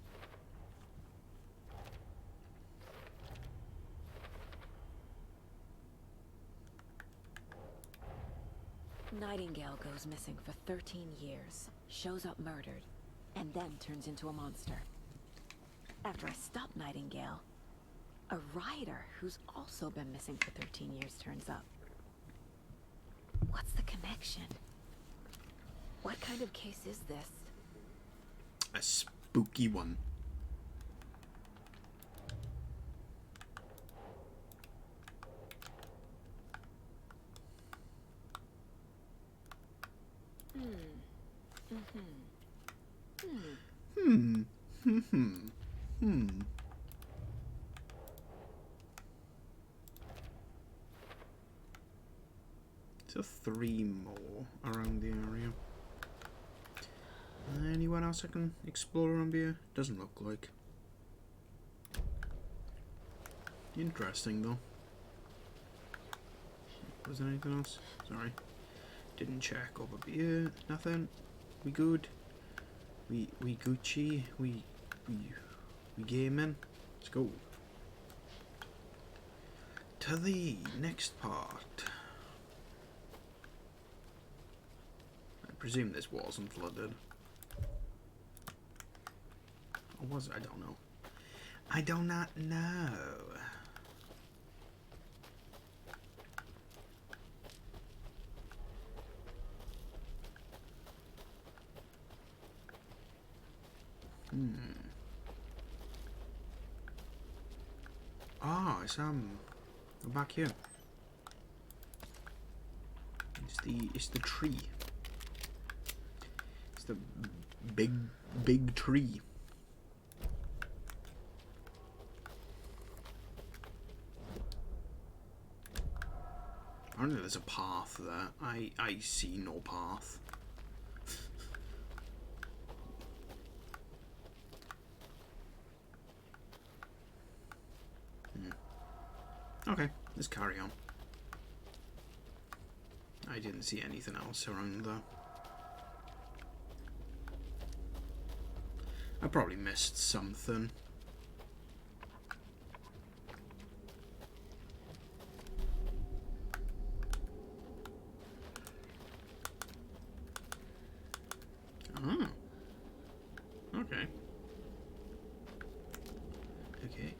Nightingale goes missing for 13 years, shows up murdered, and then turns into a monster. After I stop Nightingale, a rider who's also been missing for 13 years turns up. What's the connection? What kind of case is this? A spooky one. So 3 more around the area. Anyone else I can explore around here? Doesn't look like. Interesting though. Was there anything else? Sorry. Didn't check over here. Nothing. We good. We Gucci. We gaming. Let's go. To the next part. I presume this wasn't flooded. Or was it? I don't know. I do not know. Ah, it's back here. It's the tree. It's the big tree. Apparently there's a path there. I see no path. Okay, let's carry on. I didn't see anything else around there. I probably missed something. Oh. Okay. Okay.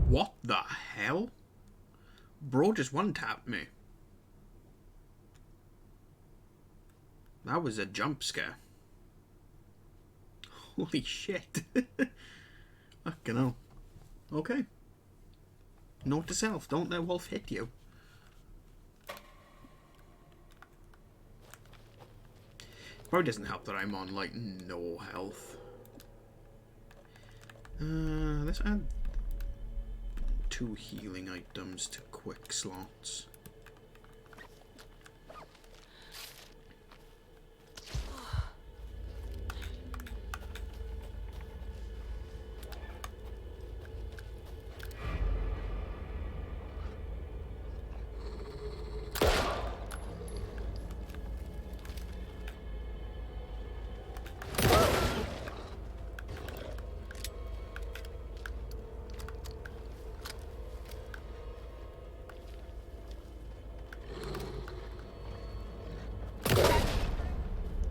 What the hell? Bro just one-tapped me. That was a jump scare. Holy shit. Fucking hell. Okay. Note to self, don't let Wolf hit you. Probably doesn't help that I'm on, like, no health. Let's add 2 healing items to quick slots.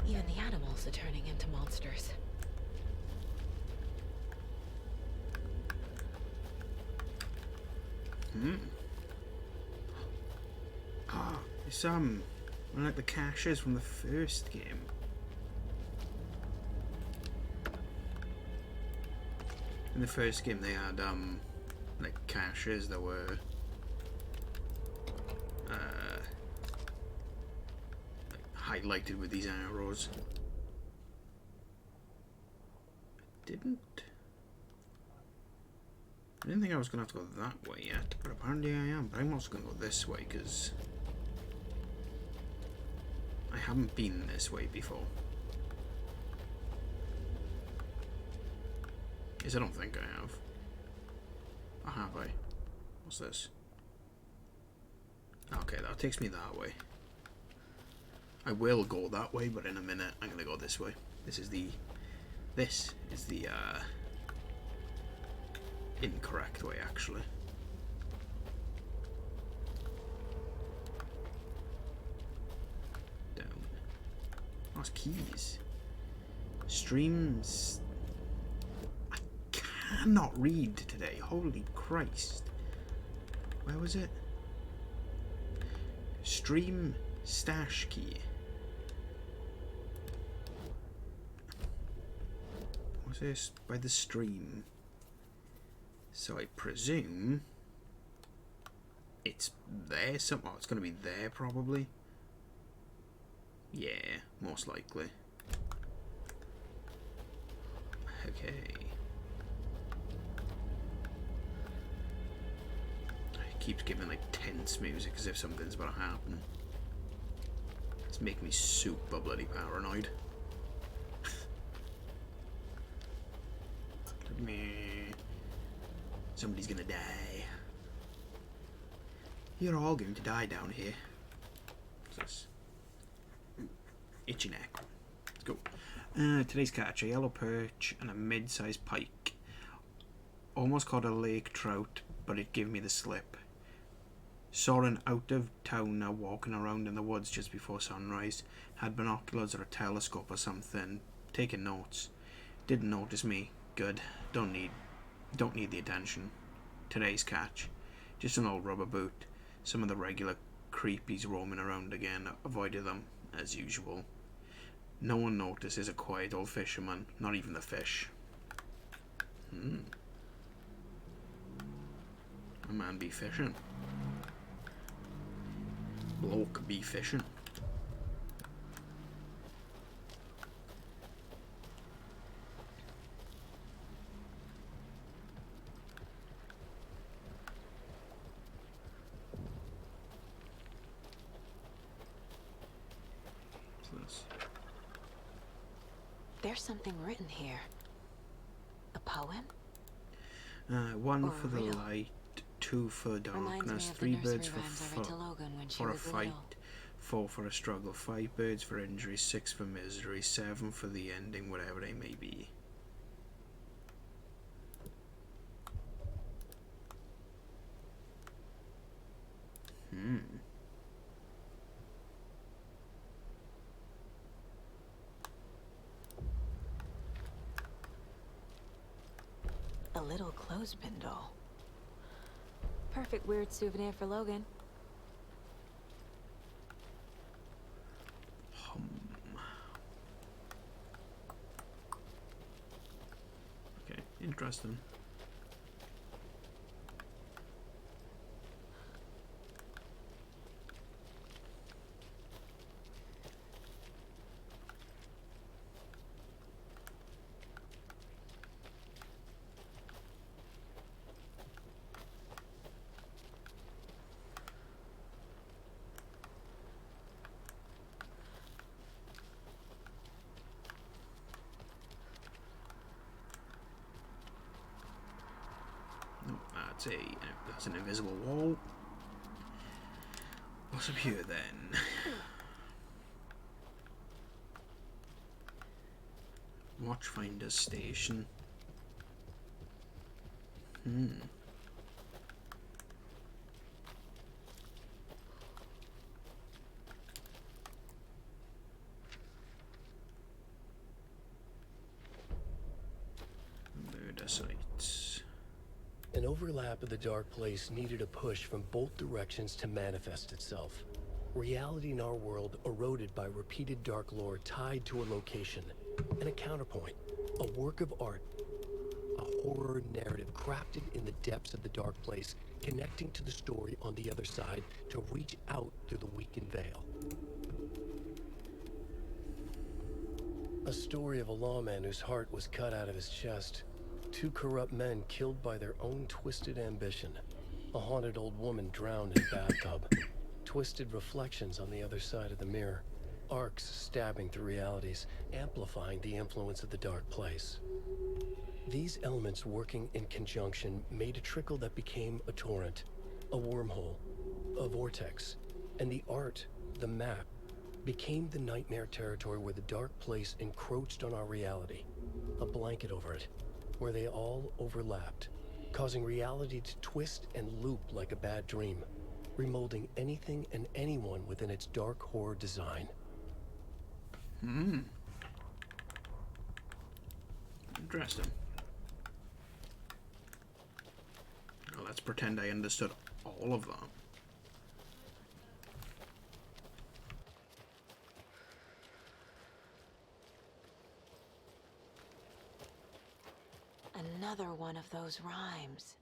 Even the animals are turning into monsters. Ah, it's like the caches from the first game. In the first game they had like caches that were like highlighted with these arrows. I didn't think I was gonna have to go that way yet, but apparently I am. But I'm also gonna go this way because I haven't been this way before. Yes, I don't think I have. Or have I? What's this? Okay, that takes me that way. I will go that way, but in a minute I'm gonna go this way. This is the incorrect way, actually. Down. Oh, it's keys. Streams. I cannot read today. Holy Christ. Where was it? Stream stash key. What's this? By the stream. So I presume it's there. Oh, it's going to be there probably. Yeah, most likely. Okay. It keeps giving like tense music as if something's about to happen. It's making me super bloody paranoid. Somebody's gonna die. You're all going to die down here. What's this? Itchy neck. Let's go. Today's catch: a yellow perch and a mid-sized pike. Almost caught a lake trout, but it gave me the slip. Saw an out-of-towner walking around in the woods just before sunrise. Had binoculars or a telescope or something. Taking notes. Didn't notice me. Good. Don't need the attention. Today's catch: just an old rubber boot. Some of the regular creepies roaming around again. Avoided them, as usual. No one notices a quiet old fisherman, not even the fish. A man be fishing. Bloke be fishing. There's something written here. A poem? One Or for a the riddle. light, two for Reminds me darkness, of the three nursery birds rhymes I read to Logan when she for a was fight, little. 4 for a struggle, 5 birds for injury, 6 for misery, 7 for the ending, whatever they may be. A little clothespin doll. Perfect weird souvenir for Logan. Okay, interesting. That's an invisible wall. What's up here then? Watchfinder station. Murder sites. An overlap of the dark place needed a push from both directions to manifest itself. Reality in our world eroded by repeated dark lore tied to a location, and a counterpoint, a work of art. a horror narrative crafted in the depths of the dark place, connecting to the story on the other side to reach out through the weakened veil. A story of a lawman whose heart was cut out of his chest. Two corrupt men killed by their own twisted ambition. A haunted old woman drowned in a bathtub. Twisted reflections on the other side of the mirror. Arcs stabbing through realities, amplifying the influence of the dark place. These elements working in conjunction made a trickle that became a torrent, a wormhole, a vortex, and the art, the map, became the nightmare territory where the dark place encroached on our reality, a blanket over it, where they all overlapped, causing reality to twist and loop like a bad dream, remolding anything and anyone within its dark horror design. Interesting. Well, let's pretend I understood all of that. Another one of those rhymes.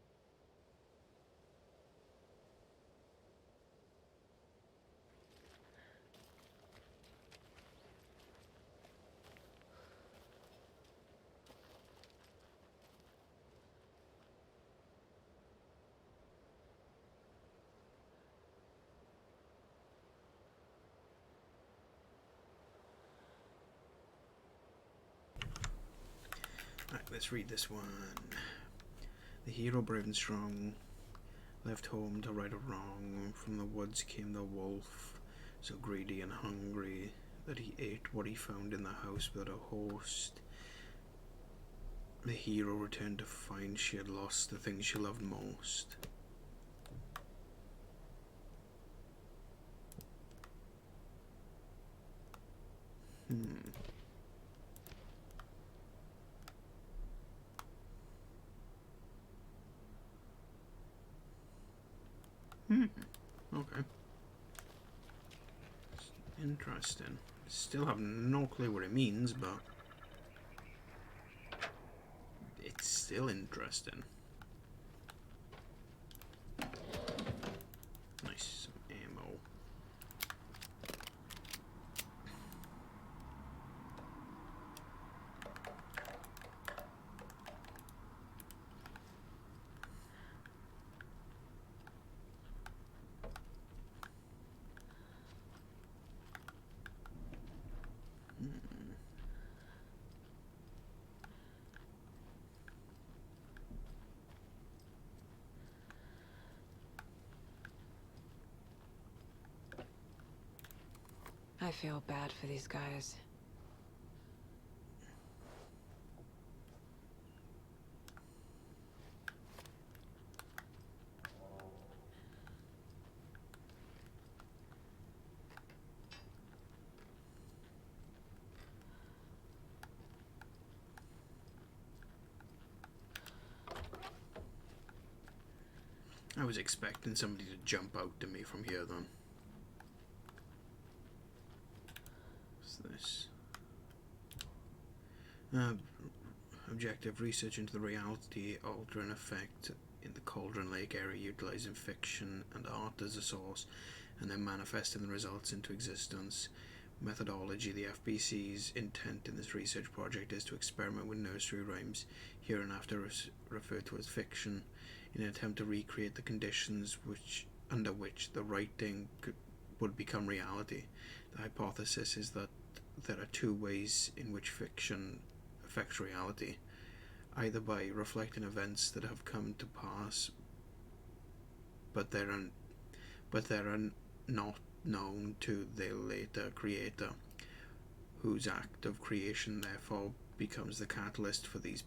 Right, let's read this one. The hero, brave and strong, left home to right a wrong. From the woods came the wolf, so greedy and hungry that he ate what he found in the house without a host. The hero returned to find she had lost the thing she loved most. Okay. Interesting. Still have no clue what it means, but it's still interesting. Nice. Some ammo. I feel bad for these guys. I was expecting somebody to jump out to me from here then. What's this? Objective research into the reality altering effect in the Cauldron Lake area, utilizing fiction and art as a source, and then manifesting the results into existence. Methodology: the FBC's intent in this research project is to experiment with nursery rhymes, hereinafter referred to as fiction, in an attempt to recreate the conditions under which the writing would become reality. The hypothesis is that there are two ways in which fiction affects reality, either by reflecting events that have come to pass but they are not known to their later creator, whose act of creation therefore becomes the catalyst for these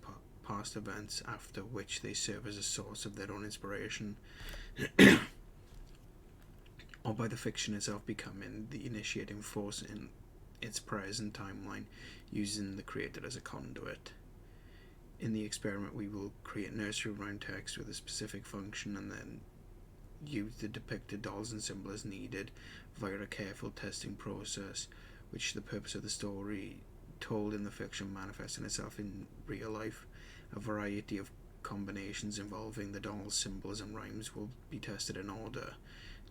past events, after which they serve as a source of their own inspiration, or by the fiction itself becoming the initiating force in its present timeline, using the creator as a conduit. In the experiment, we will create nursery rhyme text with a specific function and then use the depicted dolls and symbols as needed via a careful testing process, which the purpose of the story told in the fiction manifesting itself in real life. A variety of combinations involving the doll's symbols and rhymes will be tested in order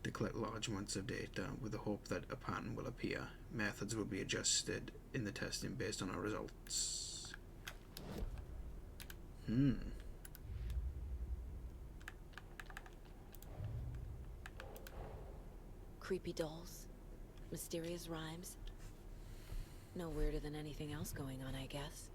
to collect large amounts of data with the hope that a pattern will appear. Methods will be adjusted in the testing based on our results. Creepy dolls, mysterious rhymes. No weirder than anything else going on, I guess.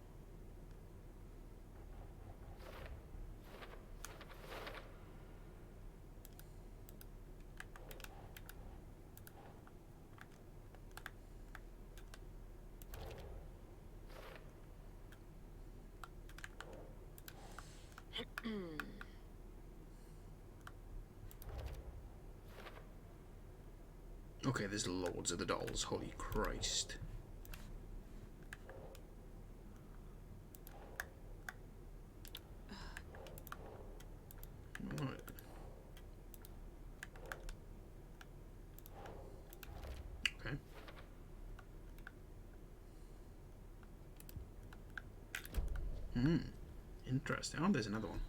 Okay, there's loads of the dolls, holy Christ. What? Okay. Interesting. Oh, there's another one.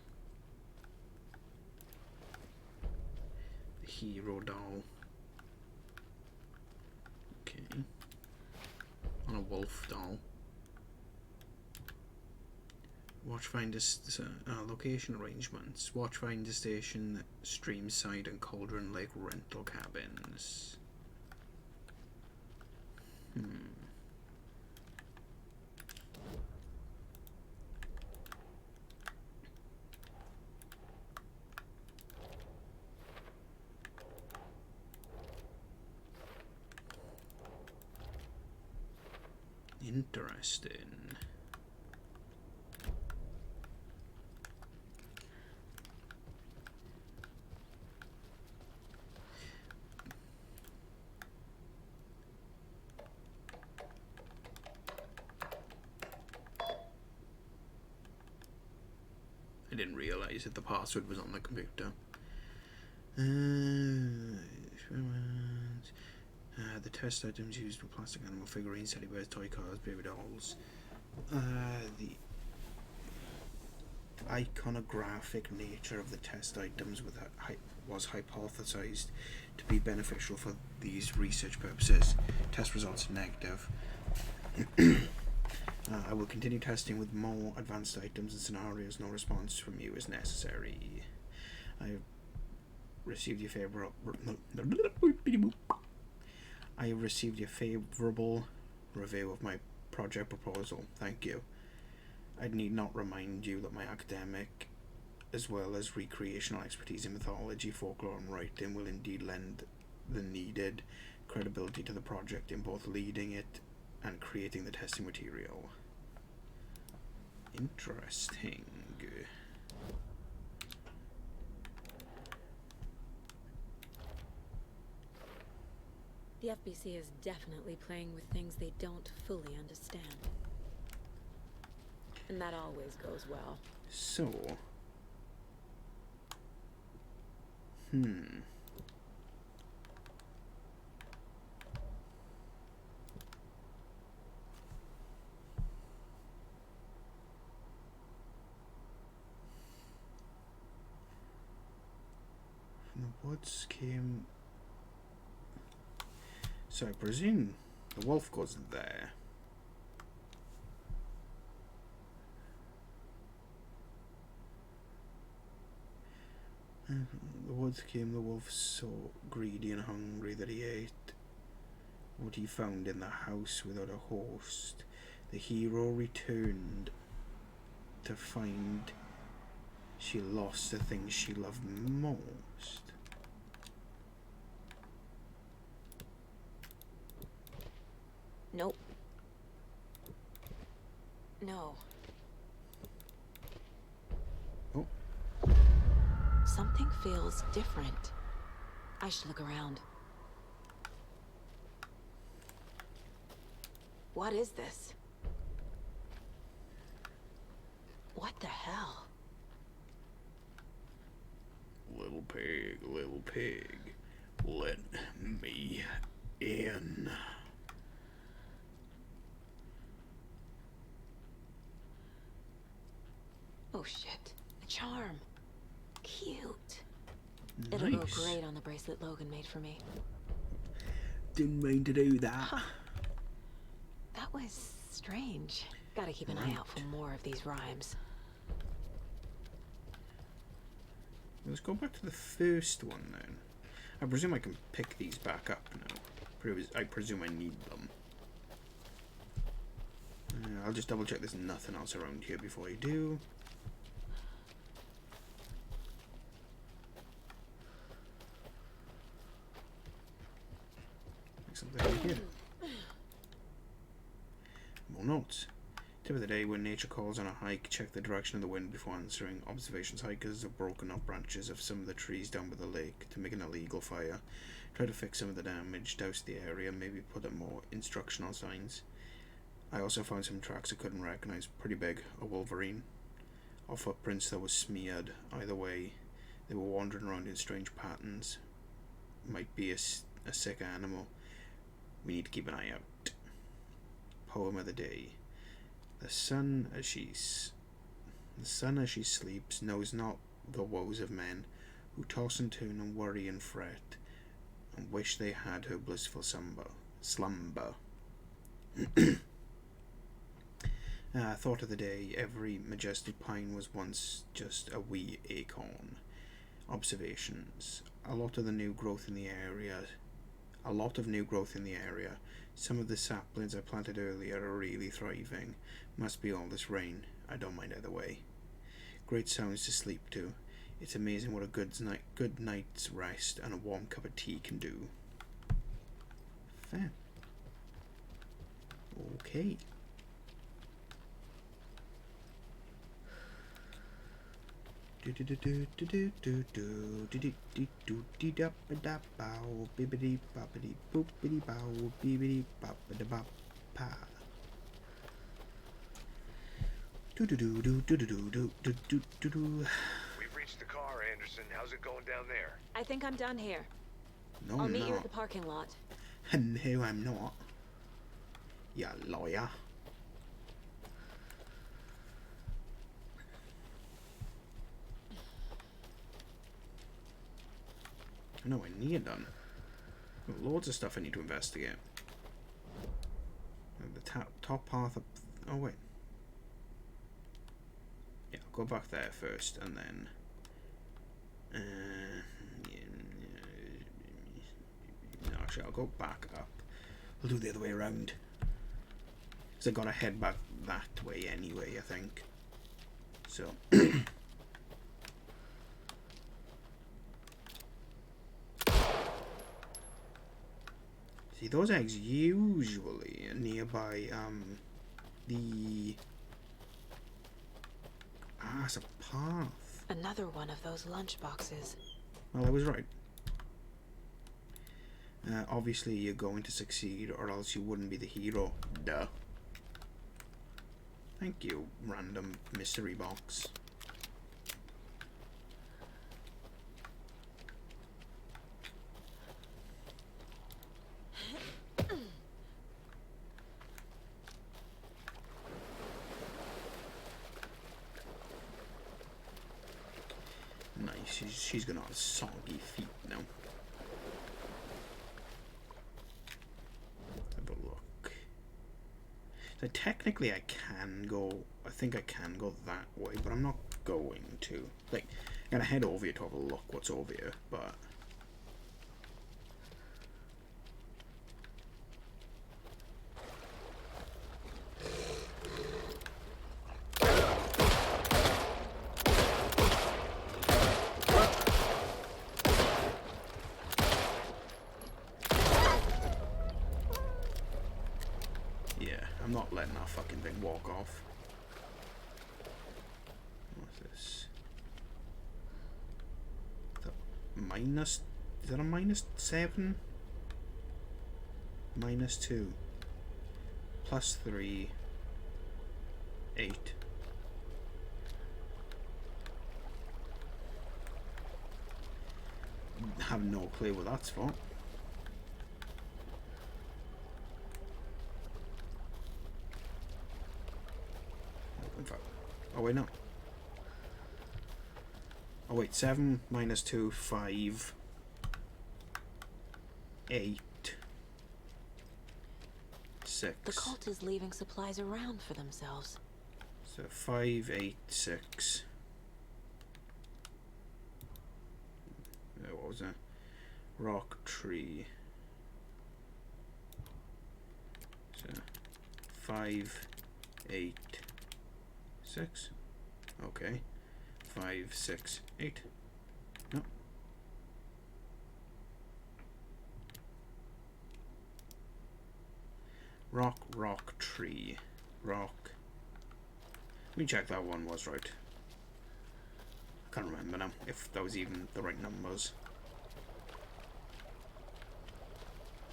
The hero doll. Okay. On a wolf doll. Watchfinder location arrangements. Watchfinder station, Streamside and Cauldron Lake rental cabins. Interesting. I didn't realize that the password was on the computer. The test items used were plastic animal figurines, teddy bears, toy cars, baby dolls. The iconographic nature of the test items was hypothesized to be beneficial for these research purposes. Test results are negative. I will continue testing with more advanced items and scenarios. No response from you is necessary. I have received your favorable review of my project proposal. Thank you. I need not remind you that my academic as well as recreational expertise in mythology, folklore and writing will indeed lend the needed credibility to the project in both leading it and creating the testing material. Interesting. The FBC is definitely playing with things they don't fully understand. And that always goes well. So... From the woods came... So I presume the wolf goes there. The woods came the wolf so greedy and hungry that he ate what he found in the house without a host. The hero returned to find she lost the things she loved most. Nope. No. Oh. Something feels different. I should look around. What is this? What the hell? Little pig, let me in. shit. A charm. Cute. It'll go great on the bracelet Logan made for me. Didn't mean to do that. Huh. That was strange. Gotta keep an eye out for more of these rhymes. Let's go back to the first one then. I presume I can pick these back up now. I presume I need them. I'll just double check there's nothing else around here before I do. Something over here. More notes. Tip of the day: when nature calls on a hike, check the direction of the wind before answering. Observations: hikers have broken up branches of some of the trees down by the lake to make an illegal fire. Try to fix some of the damage, douse the area, maybe put up more instructional signs. I also found some tracks I couldn't recognize. Pretty big. A wolverine. Or footprints that were smeared. Either way, they were wandering around in strange patterns. Might be a sick animal. We need to keep an eye out. Poem of the day. The sun as she sleeps knows not the woes of men who toss and turn and worry and fret and wish they had her blissful slumber. Thought of the day: every majestic pine was once just a wee acorn. Observations: a lot of new growth in the area. Some of the saplings I planted earlier are really thriving. Must be all this rain. I don't mind either way. Great sounds to sleep to. It's amazing what a good night's rest and a warm cup of tea can do. Fair. Okay. We've reached the car, Anderson. How's it going down there? I think I'm done here. No, I'll meet I'm you not. at the parking lot. No, I'm not. You liar. I know I need done. Got loads of stuff I need to investigate. The top path up. Oh wait. Yeah, I'll go back there first, and then. No, actually, I'll go back up. I'll do the other way around. Because I gotta head back that way anyway, I think. So. See, those eggs usually nearby, the... it's a path. Another one of those lunch boxes. Well, I was right. Obviously, you're going to succeed, or else you wouldn't be the hero. Duh. Thank you, random mystery box. Nice. She's gonna have soggy feet now. Have a look. So technically I can go, I think I can go that way, but I'm not going to. Like, I'm gonna head over here to have a look what's over here, but... I'm not letting that fucking thing walk off. What's this? Is that a -7? -2. +3. 8. Have no clue what that's for. In fact, oh wait, no. Oh wait, 7 minus 2, 5, 8, 6. The cult is leaving supplies around for themselves. So 5, 8, 6. What was that? Rock tree. So 5, 8, 6. Okay. 5, 6, 8. No. Rock tree. Rock. Let me check that one was right. I can't remember now if that was even the right numbers.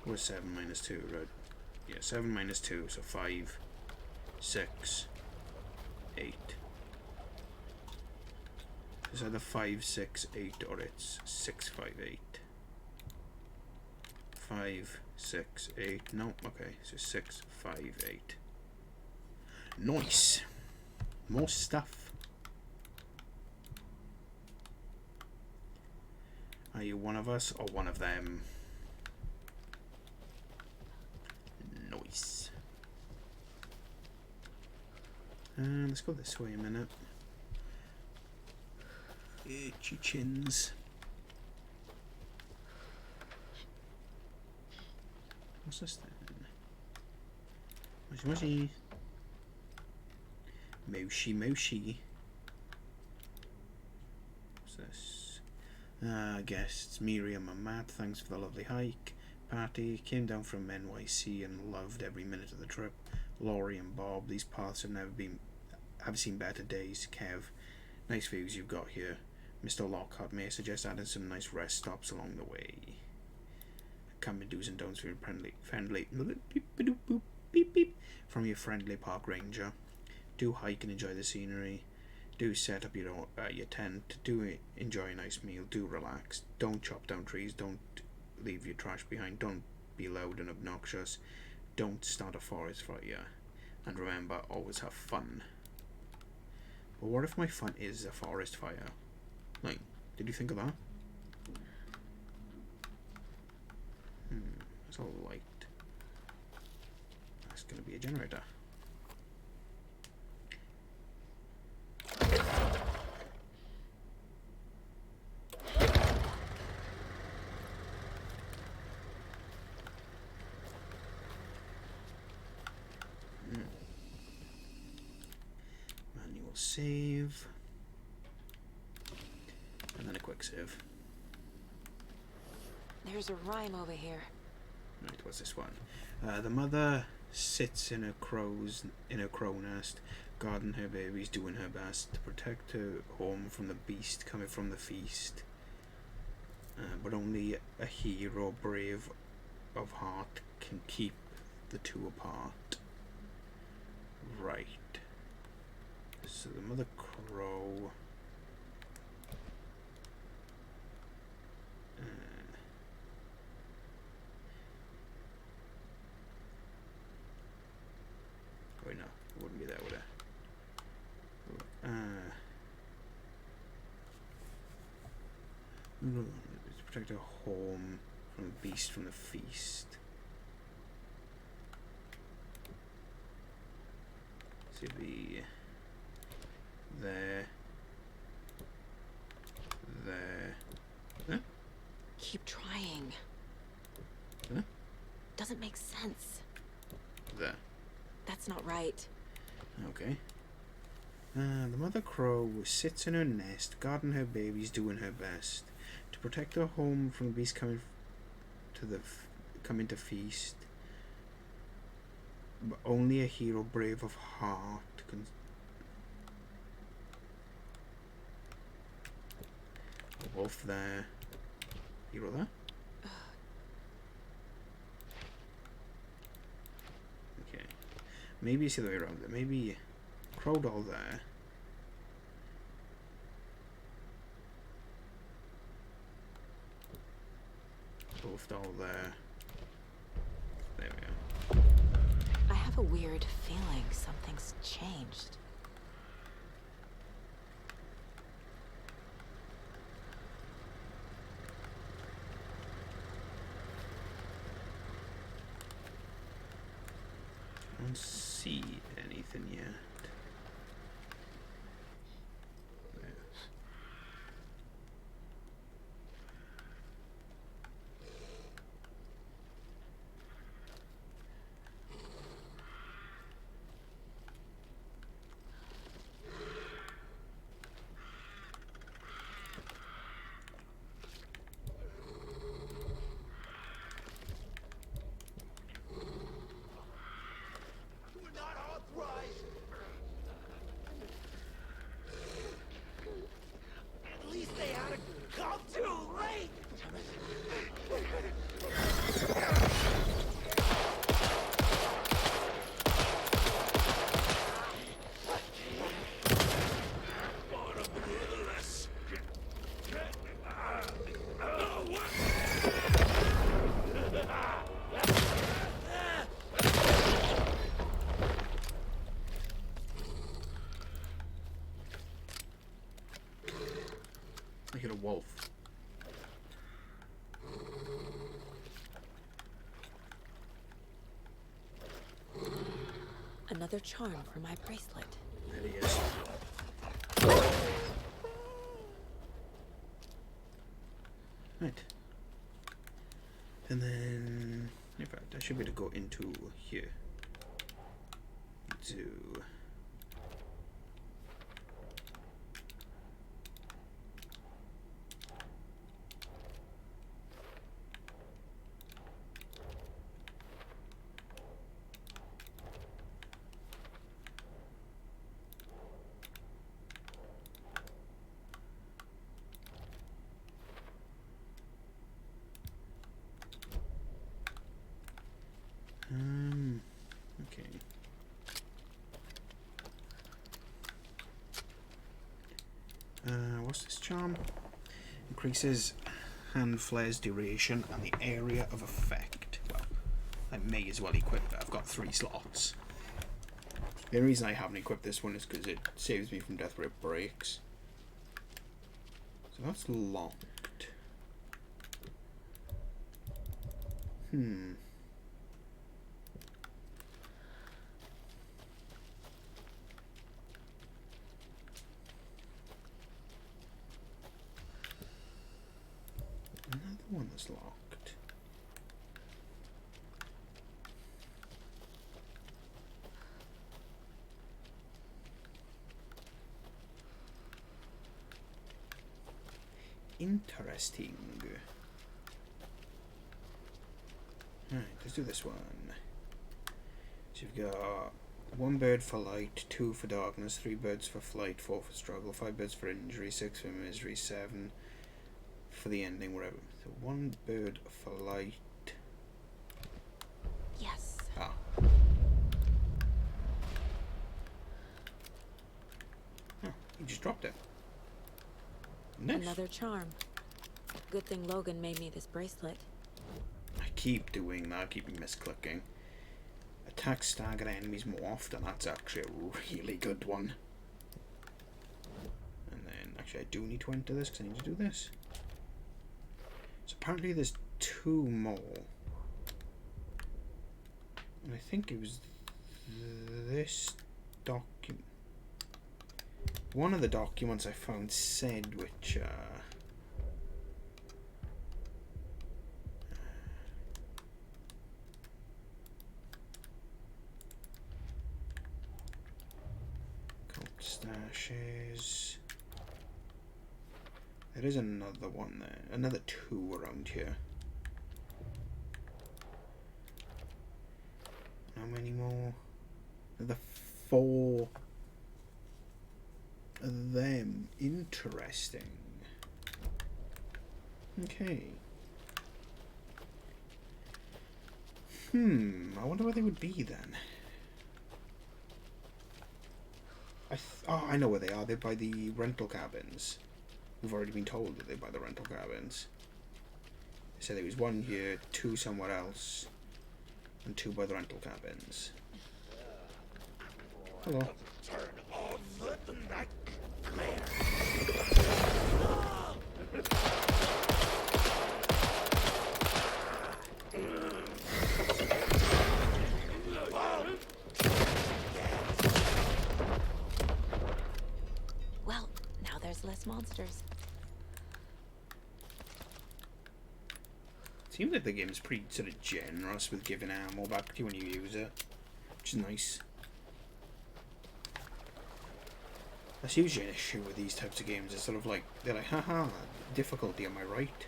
It was 7 minus 2, right? Yeah, 7 minus 2, so 5, 6, 8. It's either 5, 6, 8 or it's 6, 5, 8. 5, 6, 8. No, okay, so 6, 5, 8. Nice! More stuff. Are you one of us or one of them? Nice. Let's go this way a minute. Itchy chins. What's this then? Moshi moshi. Moshi moshi. What's this? Guests Miriam and Matt, thanks for the lovely hike. Party came down from NYC and loved every minute of the trip. Laurie and Bob, these paths have seen better days. Kev, nice views you've got here. Mr. Lockhart, may I suggest adding some nice rest stops along the way. Can be do's and don'ts for your friendly beep, beep, from your friendly park ranger. Do hike and enjoy the scenery. Do set up your tent. Do enjoy a nice meal. Do relax. Don't chop down trees. Don't leave your trash behind. Don't be loud and obnoxious. Don't start a forest fire. And remember, always have fun. But what if my fun is a forest fire? Like, did you think of that? It's all light. That's gonna be a generator. Manual save. And then a quick save. There's a rhyme over here. Right, what's this one? The mother sits in a crow nest, guarding her babies, doing her best to protect her home from the beast coming from the feast. But only a hero brave of heart can keep the two apart. Right. So the mother crow. Wait, no, it wouldn't be that, would it? To protect our home from the beast from the feast. So it'd be there. Huh? Keep trying. Huh? Doesn't make sense. There. That's not right. Okay. The mother crow sits in her nest, guarding her babies, doing her best to protect her home from the beast coming to feast. But only a hero brave of heart can. A wolf there. Hero there. Okay. Maybe it's the other way around. Maybe crow doll there. Wolf doll there. There we go. I have a weird feeling something's changed. can't see anything yet. I hit a wolf. Another charm for my bracelet. There he is. Right. And then, in fact, I should be able to go into here. To okay. What's this charm? Increases hand flare's duration and the area of effect. Well, I may as well equip it. I've got 3 slots. The only reason I haven't equipped this one is because it saves me from death where it breaks. So that's locked. Another one that's locked. Interesting. Alright, let's do this one. So you've got 1 bird for light, 2 for darkness, 3 birds for flight, 4 for struggle, 5 birds for injury, 6 for misery, 7 for the ending, whatever. So 1 bird for light. Yes. Ah. Oh, he just dropped it. Nice. Another charm. Good thing Logan made me this bracelet. I keep doing that, I keep misclicking. Attack staggered enemies more often, that's actually a really good one. And then, actually I do need to enter this because I need to do this. So apparently there's 2 more. And I think it was this document. One of the documents I found said which, cult stashes. There is another one there. Another 2 around here. How many more? Another 4 of them. Interesting. Okay. I wonder where they would be then. Oh, I know where they are. They're by the rental cabins. We've already been told that they're by the rental cabins. They said there was 1 here, 2 somewhere else, and 2 by the rental cabins. Hello. Turn off the night glare. less monsters. Seems like the game's pretty sort of generous with giving ammo back to you when you use it, which is nice. That's usually an issue with these types of games. It's sort of like, they're like, haha, difficulty, am I right?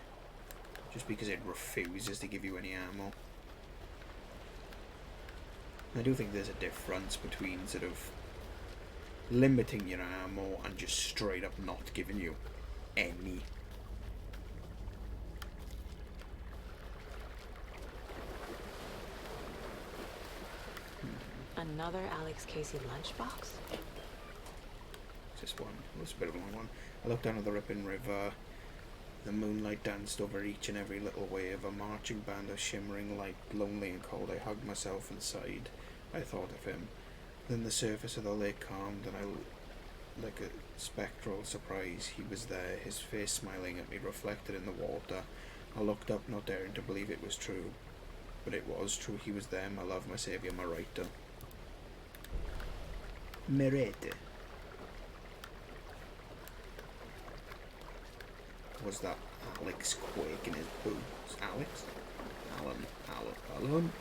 Just because it refuses to give you any ammo. I do think there's a difference between sort of limiting your ammo and just straight up not giving you any. Another Alex Casey lunchbox? Just one. It was a bit of a long one. I looked down at the Ripping River. The moonlight danced over each and every little wave. A marching band of shimmering light, lonely and cold. I hugged myself and sighed. I thought of him. Then the surface of the lake calmed, and like a spectral surprise, he was there, his face smiling at me, reflected in the water. I looked up, not daring to believe it was true. But it was true. He was there, my love, my saviour, my writer. Merete. Was that Alex Quake in his boots? Alex? Alan?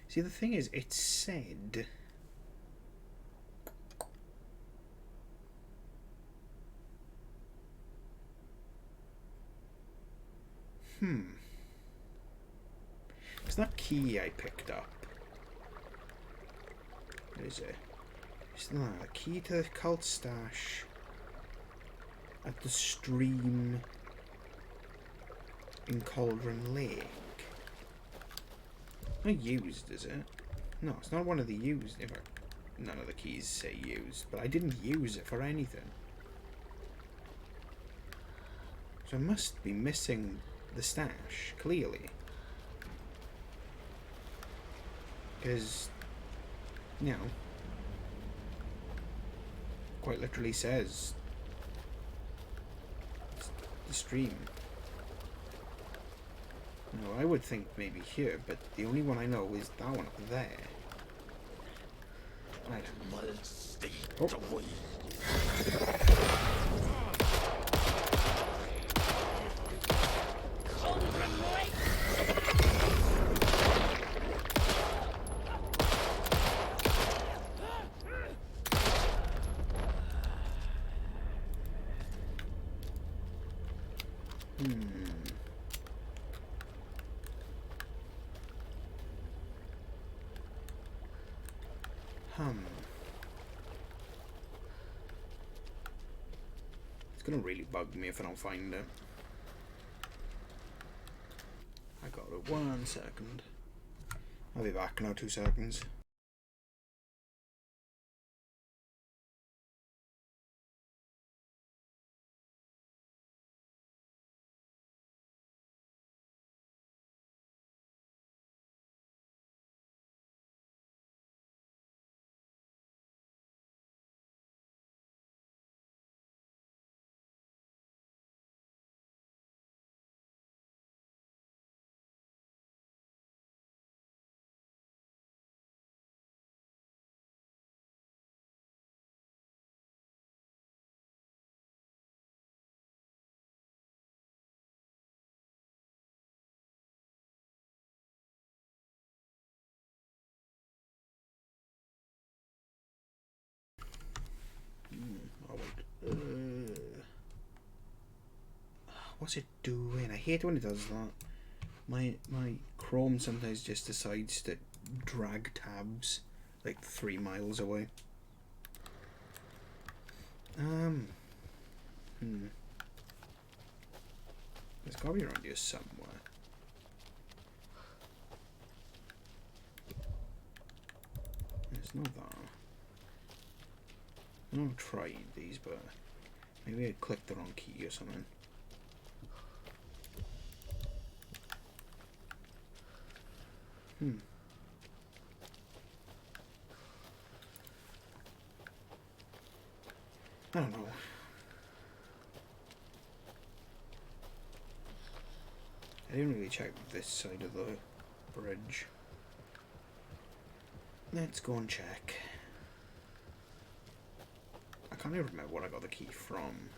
See, the thing is, it said... It's that key I picked up. What is it? It's not a key to the cult stash at the stream in Cauldron Lake. Not used, is it? No, it's not one of the used. In fact, none of the keys say used, but I didn't use it for anything. So I must be missing the stash, clearly. Because, you know, quite literally says the stream. No, I would think maybe here, but the only one I know is that one up there. I don't know. Oh. It's gonna really bug me if I don't find it. I got it. 1 second. I'll be back now. 2 seconds. Oh wait. What's it doing? I hate when it does that. My Chrome sometimes just decides to drag tabs like 3 miles away. There's gotta be around here somewhere. It's not that. I don't try these, but maybe I clicked the wrong key or something. I don't know. I didn't really check this side of the bridge. Let's go and check. can't even remember what I got the key from.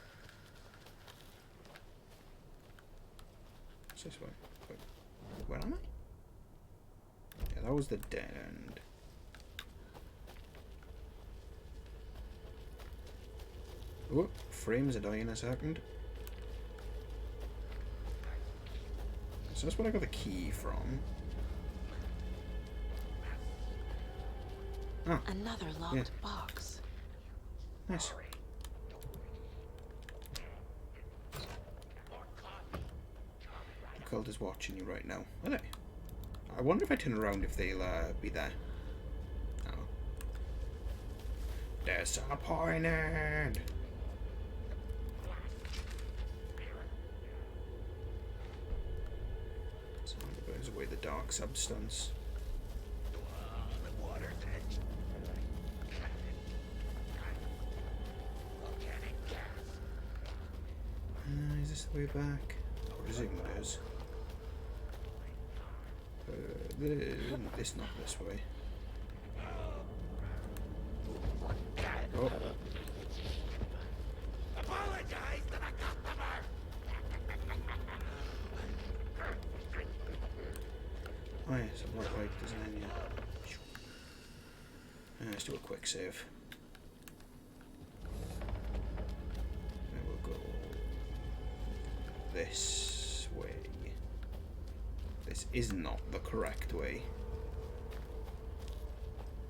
What's this way? Wait, where am I? Yeah, that was the dead end. Oh, frames are dying in a second. So that's where I got the key from. Ah, Another locked box. nice. The cult is watching you right now. Are they? I wonder if I turn around if they'll be there. Oh. Disappointed! So it burns away the dark substance. Is this the way back? I presume it is. This not this way. Oh. Apologize to the customer. Oh yeah, it's a black light design, yeah. Let's do a quick save. And we'll go this way. This is not the correct way.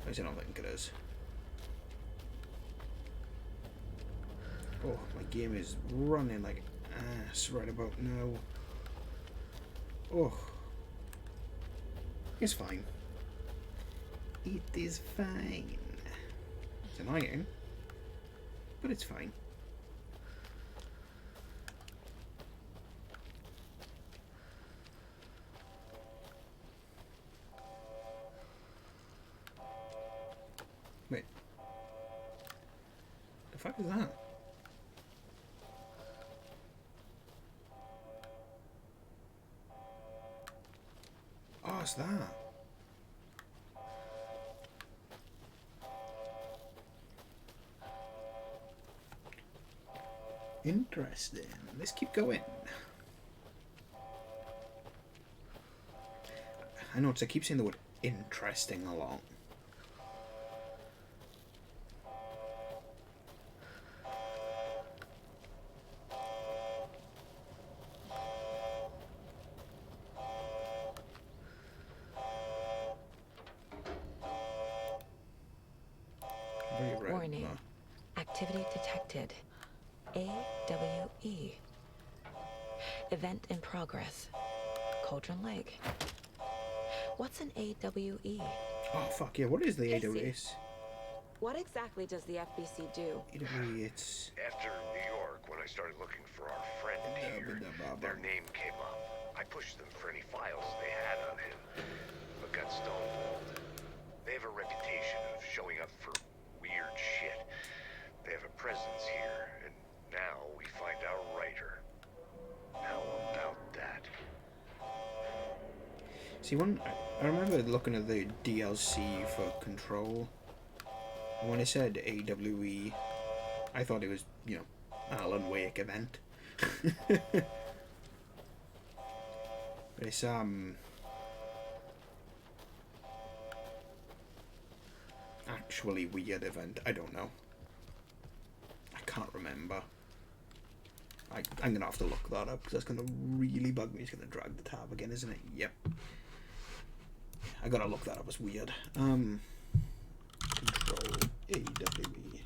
At least I don't think it is. Oh, my game is running like ass right about now. Oh. It's fine. It is fine. It's annoying, but it's fine. Wait. The fuck is that? Oh, it's that. Interesting. Let's keep going. I notice I keep saying the word interesting a lot. Warning. Activity detected. AWE. Event in progress. Cauldron Lake. What's an AWE? Oh fuck yeah! What is the Casey. AWS? What exactly does the FBC do? AWE, it's After New York, when I started looking for our friend here, their name came up. I pushed them for any files they had on him, but got stonewalled. They have a reputation of showing up for weird shit. They have a presence here, and now we find our writer. How about that? see when I remember looking at the DLC for Control. And when it said AWE, I thought it was, you know, Alan Wake event. But it's actually weird event. I don't know. I can't remember. I'm gonna have to look that up because that's gonna really bug me. It's gonna drag the tab again, isn't it? Yep. I gotta look that up. It's weird. Control AWE.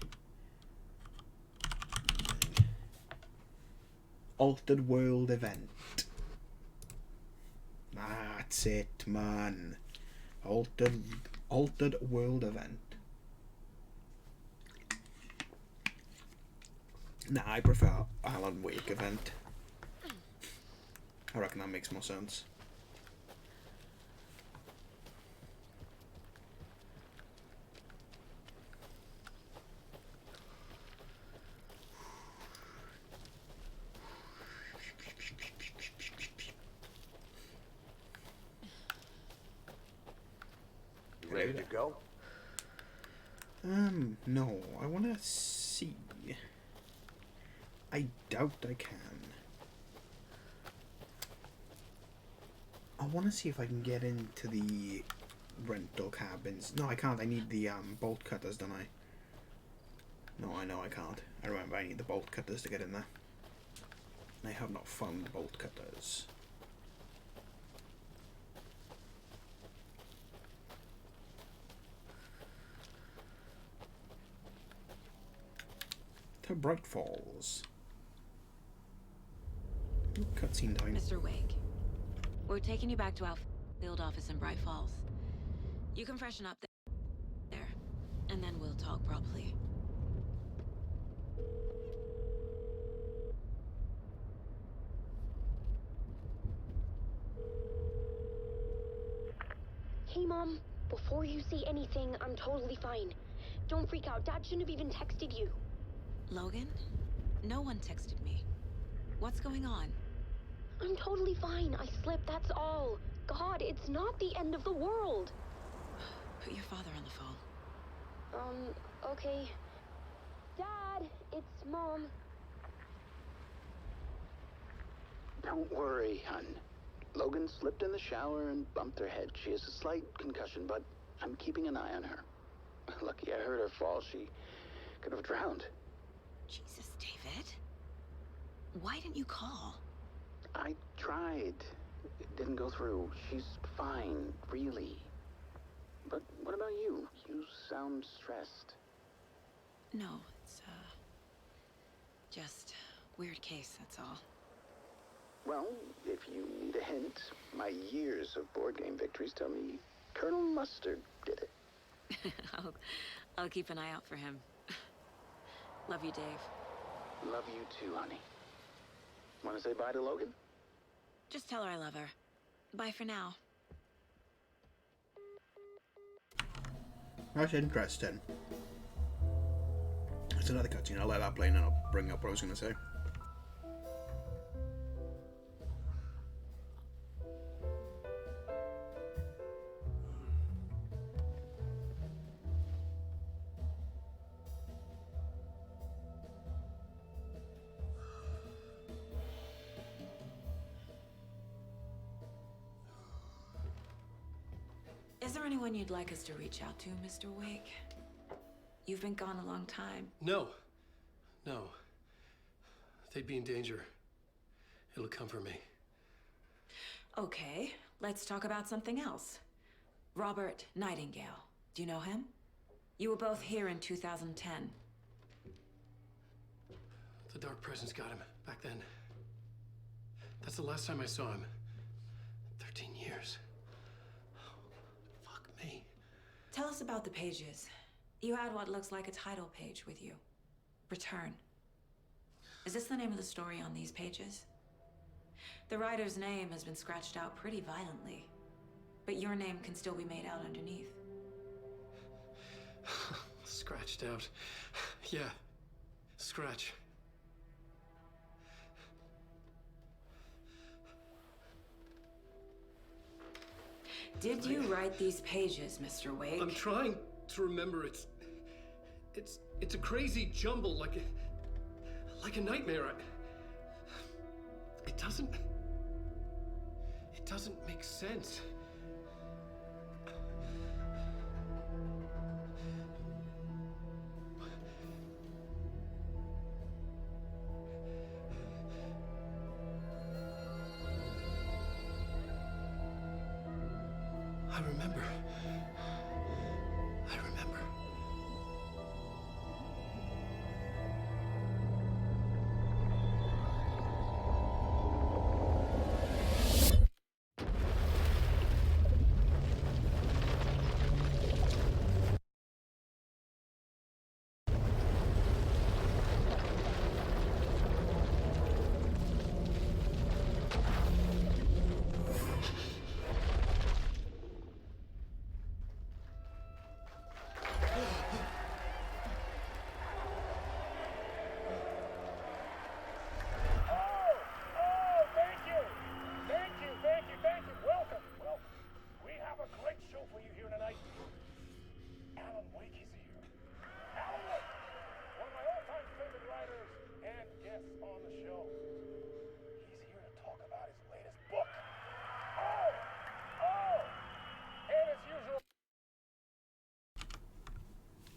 Altered World event. That's it, man. Altered World event. Nah, I prefer Alan Wake event. I reckon that makes more sense. You ready to go? No. I want to see. I doubt I can. I want to see if I can get into the rental cabins. No, I can't. I need the bolt cutters, don't I? No, I know I can't. I remember I need the bolt cutters to get in there. I have not found the bolt cutters. To Bright Falls. Cutscene time. Mr. Wake, we're taking you back to our field office in Bright Falls. You can freshen up there, and then we'll talk properly. Hey, Mom. Before you say anything, I'm totally fine. Don't freak out. Dad shouldn't have even texted you. Logan? No one texted me. What's going on? I'm totally fine. I slipped, that's all. God, it's not the end of the world. Put your father on the phone. Okay. Dad, it's Mom. Don't worry, hon. Logan slipped in the shower and bumped her head. She has a slight concussion, but I'm keeping an eye on her. Lucky I heard her fall. She could have drowned. Jesus, David. Why didn't you call? I tried. It didn't go through. She's fine, really. But what about you? You sound stressed. No, it's, just weird case, that's all. Well, if you need a hint, my years of board game victories tell me Colonel Mustard did it. I'll keep an eye out for him. Love you, Dave. Love you too, honey. Want to say bye to Logan? Just tell her I love her. Bye for now. That's interesting. It's another cutscene. I'll let that play and I'll bring up what I was going to say. Is there anyone you'd like us to reach out to, Mr. Wake? You've been gone a long time. No. No. They'd be in danger. It'll come for me. Okay, let's talk about something else. Robert Nightingale. Do you know him? You were both here in 2010. The Dark Presence got him back then. That's the last time I saw him. 13 years. Fuck me. Tell us about the pages. You had what looks like a title page with you. Return. Is this the name of the story on these pages? The writer's name has been scratched out pretty violently, but your name can still be made out underneath. Scratched out. Yeah. Scratch. Did you write these pages, Mr. Wake? I'm trying to remember. It's a crazy jumble, like a nightmare. It doesn't make sense. I remember.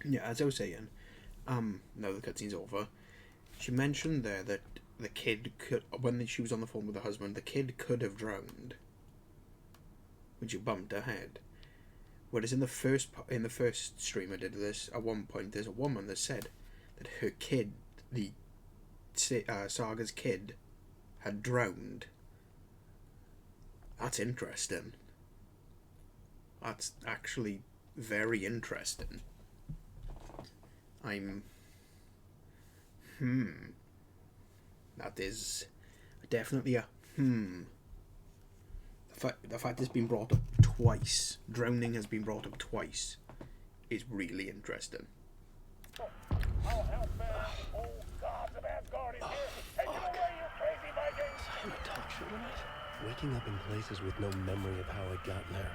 Yeah, as I was saying, now the cutscene's over. She mentioned there that the kid could, when she was on the phone with her husband, the kid could have drowned when she bumped her head. Whereas in the first stream I did this, at one point there's a woman that said that her kid, Saga's kid, had drowned. That's interesting. That's actually very interesting. That is definitely a The fact it's been brought up twice, drowning has been brought up twice, is really interesting. Waking up in places with no memory of how I'd gotten there.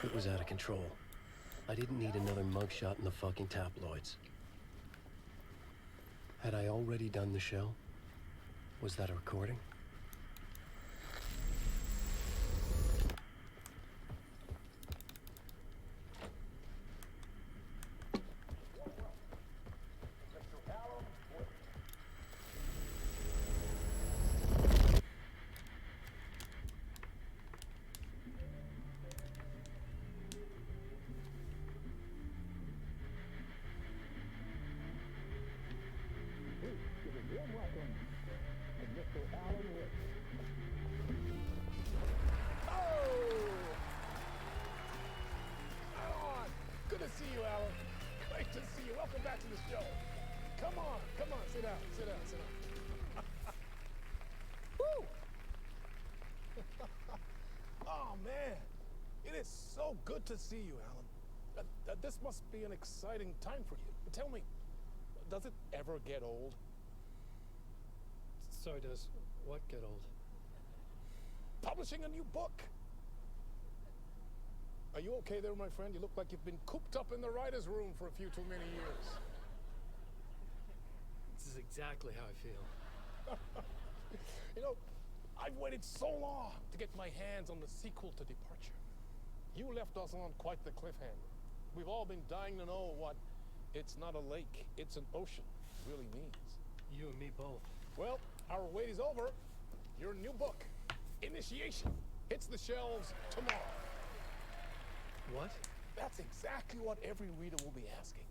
It was out of control. I didn't need another mugshot in the fucking tabloids. Had I already done the show? Was that a recording? Good to see you, Alan. This must be an exciting time for you. Tell me, does it ever get old? Sorry, does what get old? Publishing a new book. Are you okay there, my friend? You look like you've been cooped up in the writer's room for a few too many years. This is exactly how I feel. You know, I've waited so long to get my hands on the sequel to Departure. You left us on quite the cliffhanger. We've all been dying to know what "it's not a lake, it's an ocean" really means. You and me both. Well, our wait is over. Your new book, Initiation, hits the shelves tomorrow. What? That's exactly what every reader will be asking.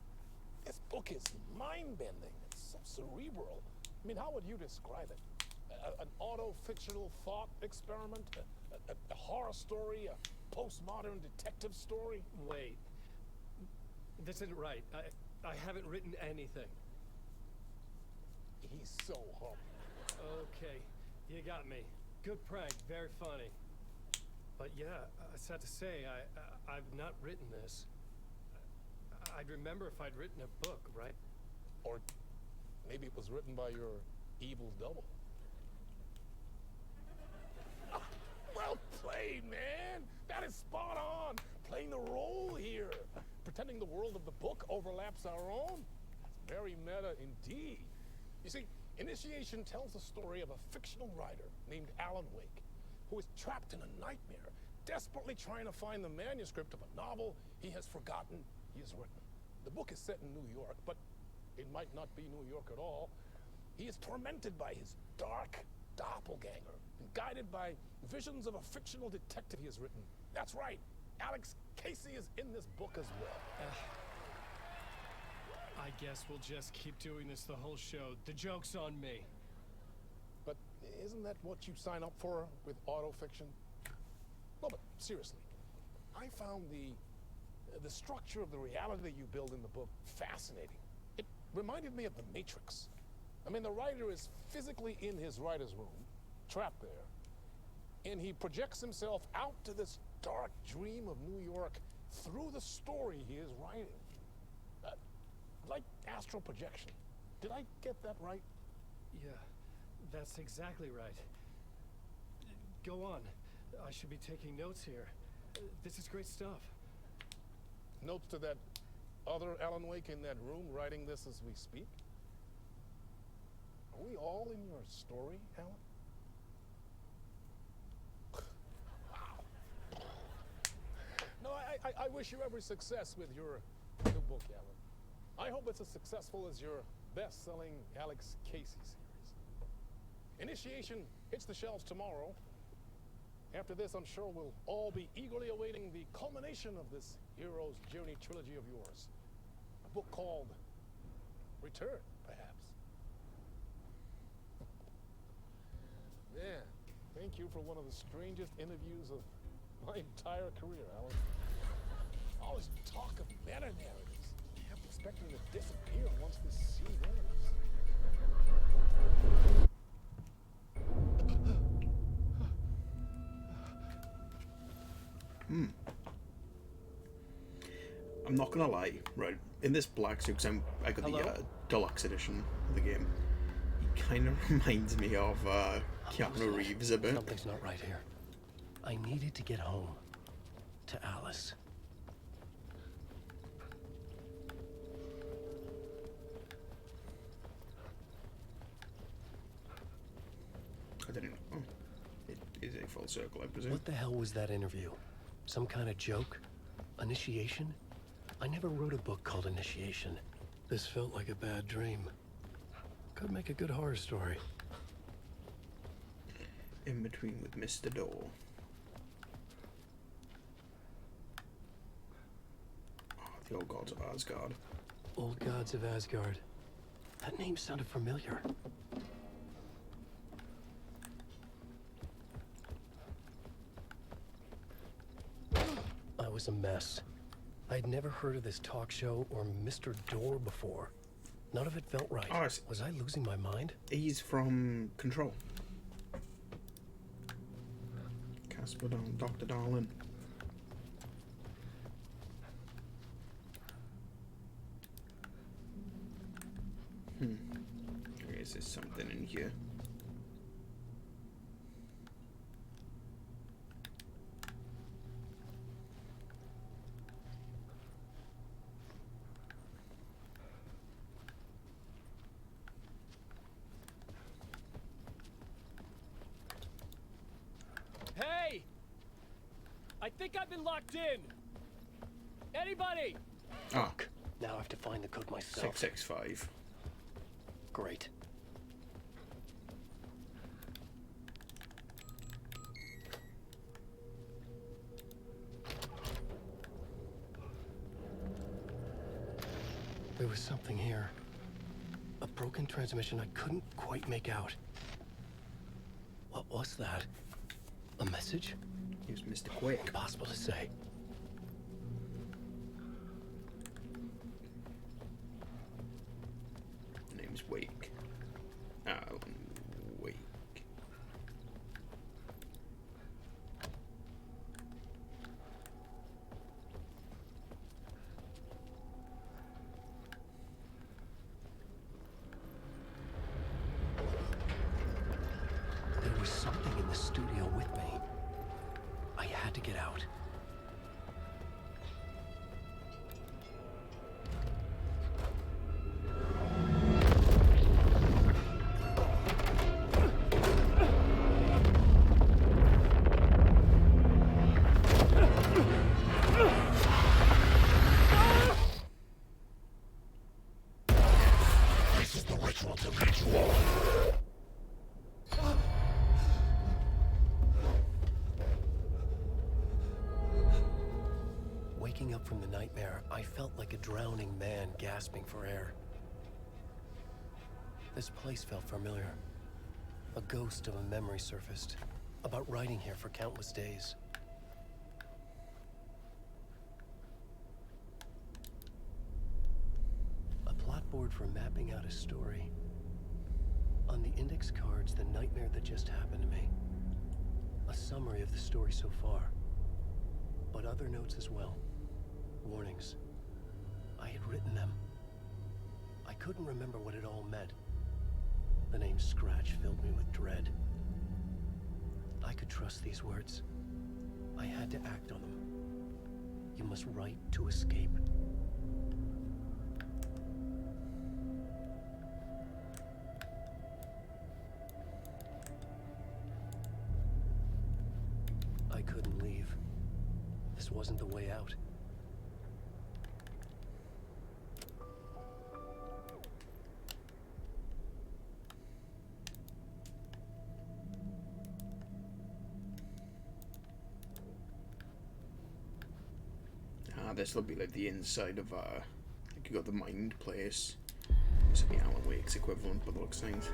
This book is mind-bending. It's so cerebral. I mean, how would you describe it? An auto-fictional thought experiment? A horror story? A postmodern detective story? Wait. This isn't right. I haven't written anything. He's so humble. Okay, you got me. Good prank, very funny. But yeah, sad to say, I've not written this. I'd remember if I'd written a book, right? Or maybe it was written by your evil double. Well played, man! That is spot on! Playing the role here. Pretending the world of the book overlaps our own. That's very meta indeed. You see, Initiation tells the story of a fictional writer named Alan Wake, who is trapped in a nightmare, desperately trying to find the manuscript of a novel he has forgotten he has written. The book is set in New York, but it might not be New York at all. He is tormented by his dark doppelganger, and guided by visions of a fictional detective he has written. That's right, Alex Casey is in this book as well. I guess we'll just keep doing this the whole show. The joke's on me. But isn't that what you sign up for with autofiction? No, but seriously, I found the structure of the reality you build in the book fascinating. It reminded me of The Matrix. I mean, the writer is physically in his writer's room, trapped there, and he projects himself out to this dark dream of New York through the story he is writing. Like astral projection. Did I get that right? Yeah, that's exactly right. Go on. I should be taking notes here. This is great stuff. Notes to that other Alan Wake in that room writing this as we speak? Are we all in your story, Alan? Wow. No, I wish you every success with your new book, Alan. I hope it's as successful as your best-selling Alex Casey series. Initiation hits the shelves tomorrow. After this, I'm sure we'll all be eagerly awaiting the culmination of this hero's journey trilogy of yours. A book called Return, perhaps. Man, thank you for one of the strangest interviews of my entire career, Alan. All this talk of meta-narratives. I have to expect them to disappear once this scene ends. I'm not gonna lie, right? In this black suit, 'cause I got the deluxe edition of the game. He kind of reminds me of Keanu Reeves a bit. Something's not right here. I needed to get home. To Alice. I didn't know. Oh, it is a full circle, I presume. What the hell was that interview? Some kind of joke? Initiation? I never wrote a book called Initiation. This felt like a bad dream. Could make a good horror story. In between with Mr. Door. Oh, the old gods of Asgard. Old Gods of Asgard. That name sounded familiar. I was a mess. I'd never heard of this talk show or Mr. Door before. None of it felt right. Oh, was I losing my mind? He's from Control. Casper Darling, Dr. Darling. Is there something in here? Hey! I think I've been locked in. Anybody? Ah, Now I have to find the code myself. 665. Great. There was something here. A broken transmission I couldn't quite make out. What was that? A message? He was Mr. Quick. Impossible to say. Name's Wake. Alan Wake. There was something in the studio with me. I had to get out. This is the ritual to reach war. Waking up from the nightmare, I felt like a drowning man gasping for air. This place felt familiar. A ghost of a memory surfaced, about writing here for countless days. A plot board for mapping out a story. On the index cards, the nightmare that just happened to me. A summary of the story so far, but other notes as well. Warnings. I had written them. I couldn't remember what it all meant. The name Scratch filled me with dread. I could trust these words. I had to act on them. You must write to escape. I couldn't leave. This wasn't the way out. this will be like the inside of like you got the Mind place. This will be Alan Wake's equivalent by the looks of things.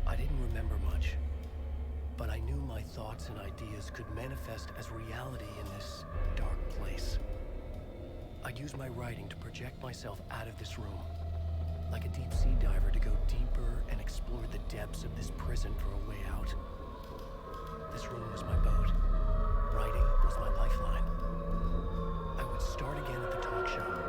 I didn't remember much, but I knew my thoughts and ideas could manifest as reality in this dark place. I'd use my writing to project myself out of this room, like a deep sea diver to go deeper and explore the depths of this prison for a way out. This room was my boat. Writing was my lifeline. I would start again at the talk show.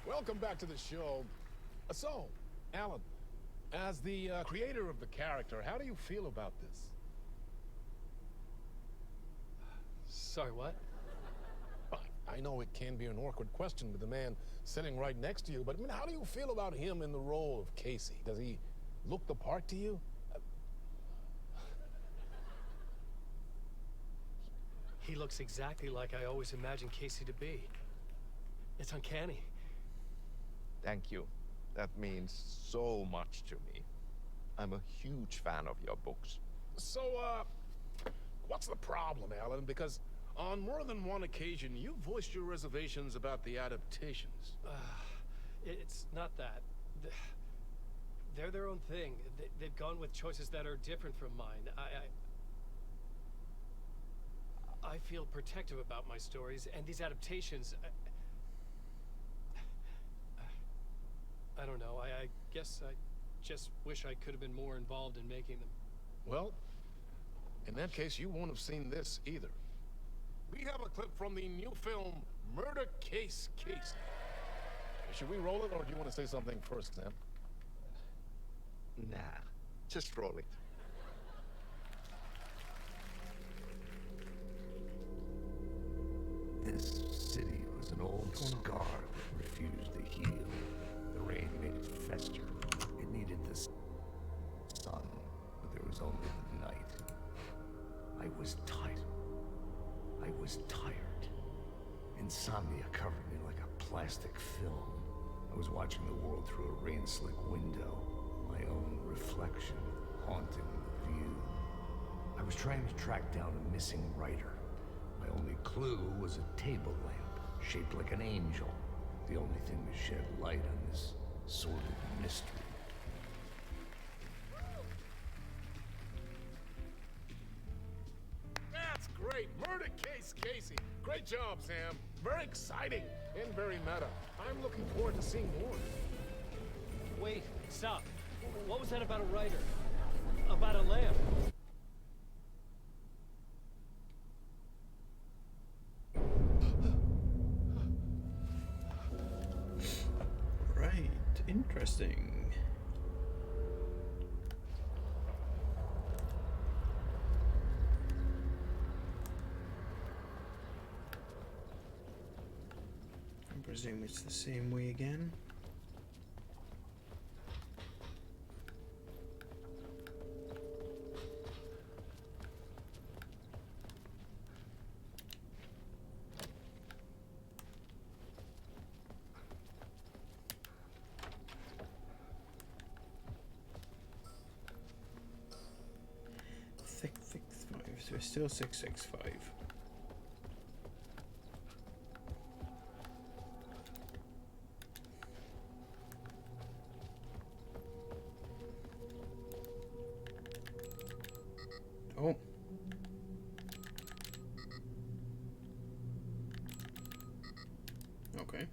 Welcome back to the show. So, Alan, as the creator of the character, how do you feel about this? Sorry, what? I know it can be an awkward question with the man sitting right next to you, but I mean, how do you feel about him in the role of Casey? Does he look the part to you? He looks exactly like I always imagined Casey to be. It's uncanny. Thank you. That means so much to me. I'm a huge fan of your books. So, what's the problem, Alan? Because on more than one occasion, you voiced your reservations about the adaptations. It's not that. They're their own thing. They've gone with choices that are different from mine. I feel protective about my stories, and these adaptations... I don't know. I guess I just wish I could have been more involved in making them. Well, in that case, you won't have seen this either. We have a clip from the new film, Murder Case Casey. Should we roll it, or do you want to say something first, Sam? Nah, just roll it. This city was an old scar that refused to heal. The rain made it fester. It needed the sun, but there was only the night. I was tired. Insomnia covered me like a plastic film. I was watching the world through a rain-slick window, my own reflection haunting the view. I was trying to track down a missing writer. My only clue was a table lamp, shaped like an angel. The only thing to shed light on this sordid mystery. That's great! Murder Case Casey! Great job, Sam. Very exciting and very meta. I'm looking forward to seeing more. Wait, stop. What was that about a writer? About a lamp? Right, interesting. I presume it's the same way again. Thick 5, so it's still 665. Oh. Okay.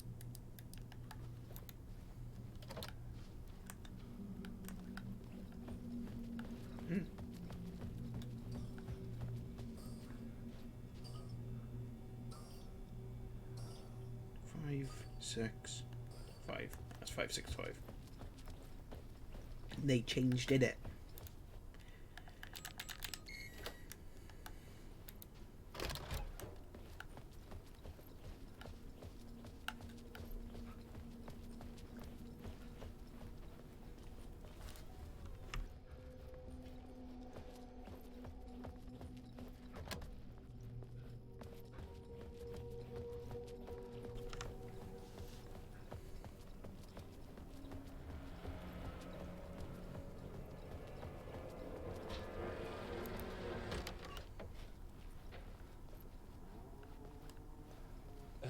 Hmm. 5, 6, 5. That's 5, 6, 5. They changed it.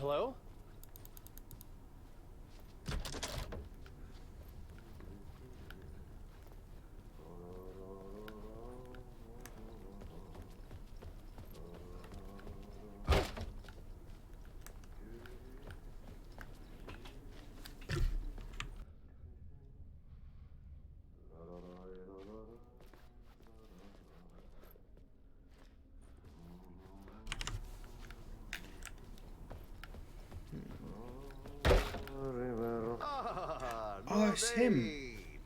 Hello? Oh, it's him.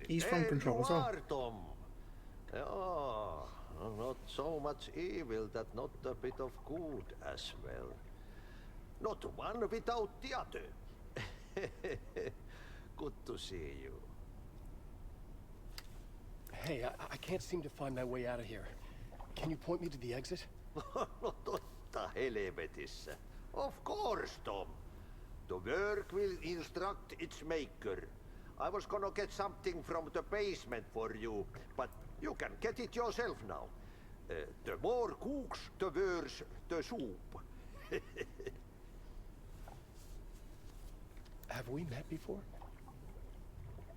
He's from Control as well. Tom. Oh, not so much evil that not a bit of good as well. Not one without the other. Good to see you. Hey, I can't seem to find my way out of here. Can you point me to the exit? No totta helvetissä. Of course, Tom. The work will instruct its maker. I was gonna get something from the basement for you, but you can get it yourself now. The more cooks, the worse the soup. Have we met before?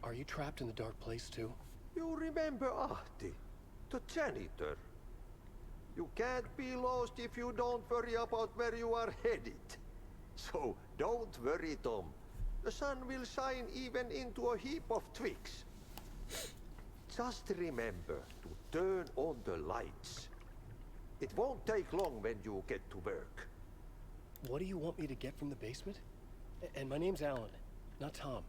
Are you trapped in the dark place too? You remember Ahti, the janitor. You can't be lost if you don't worry about where you are headed. So don't worry, Tom. The sun will shine even into a heap of twigs. Just remember to turn on the lights. It won't take long when you get to work. What do you want me to get from the basement? And my name's Alan, not Tom.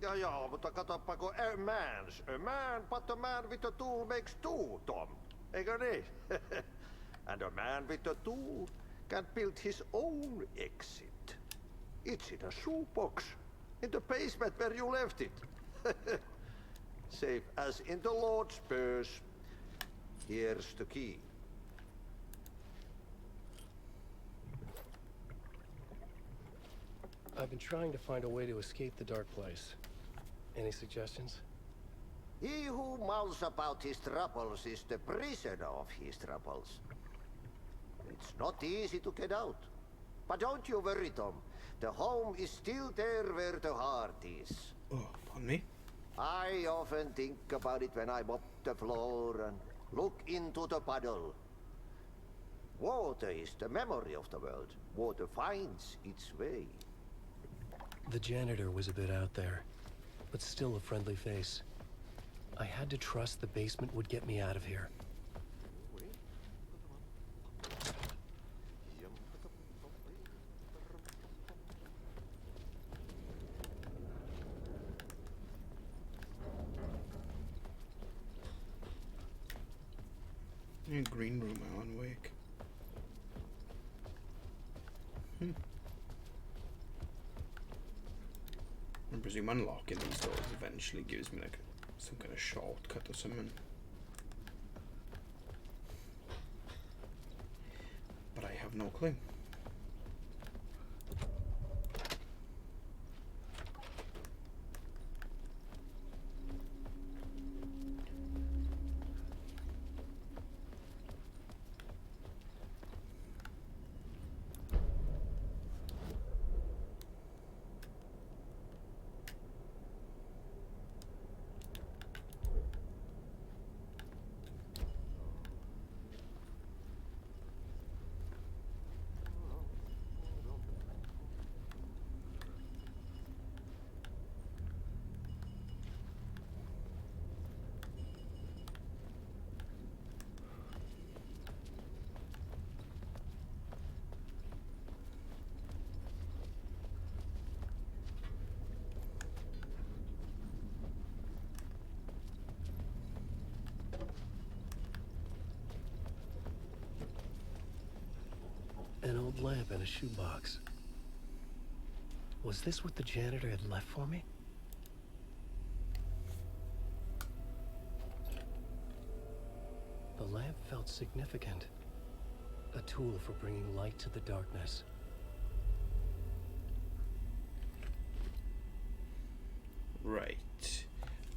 Ja, mutta katsoppa, a man, but a man with a tool makes two, Tom. Eikö niin? And a man with a tool can build his own exit. It's in a shoebox, in the basement where you left it. Safe as in the Lord's purse. Here's the key. I've been trying to find a way to escape the dark place. Any suggestions? He who mouths about his troubles is the prisoner of his troubles. It's not easy to get out. But don't you worry, Tom. The home is still there where the heart is. Oh, pardon me. I often think about it when I mop the floor and look into the puddle. Water is the memory of the world. Water finds its way. The janitor was a bit out there, but still a friendly face. I had to trust the basement would get me out of here. Yeah, green room, Alan Wake. I presume unlocking these doors eventually gives me like some kind of shortcut or something. But I have no clue. An old lamp in a shoebox. Was this what the janitor had left for me? The lamp felt significant. A tool for bringing light to the darkness. Right.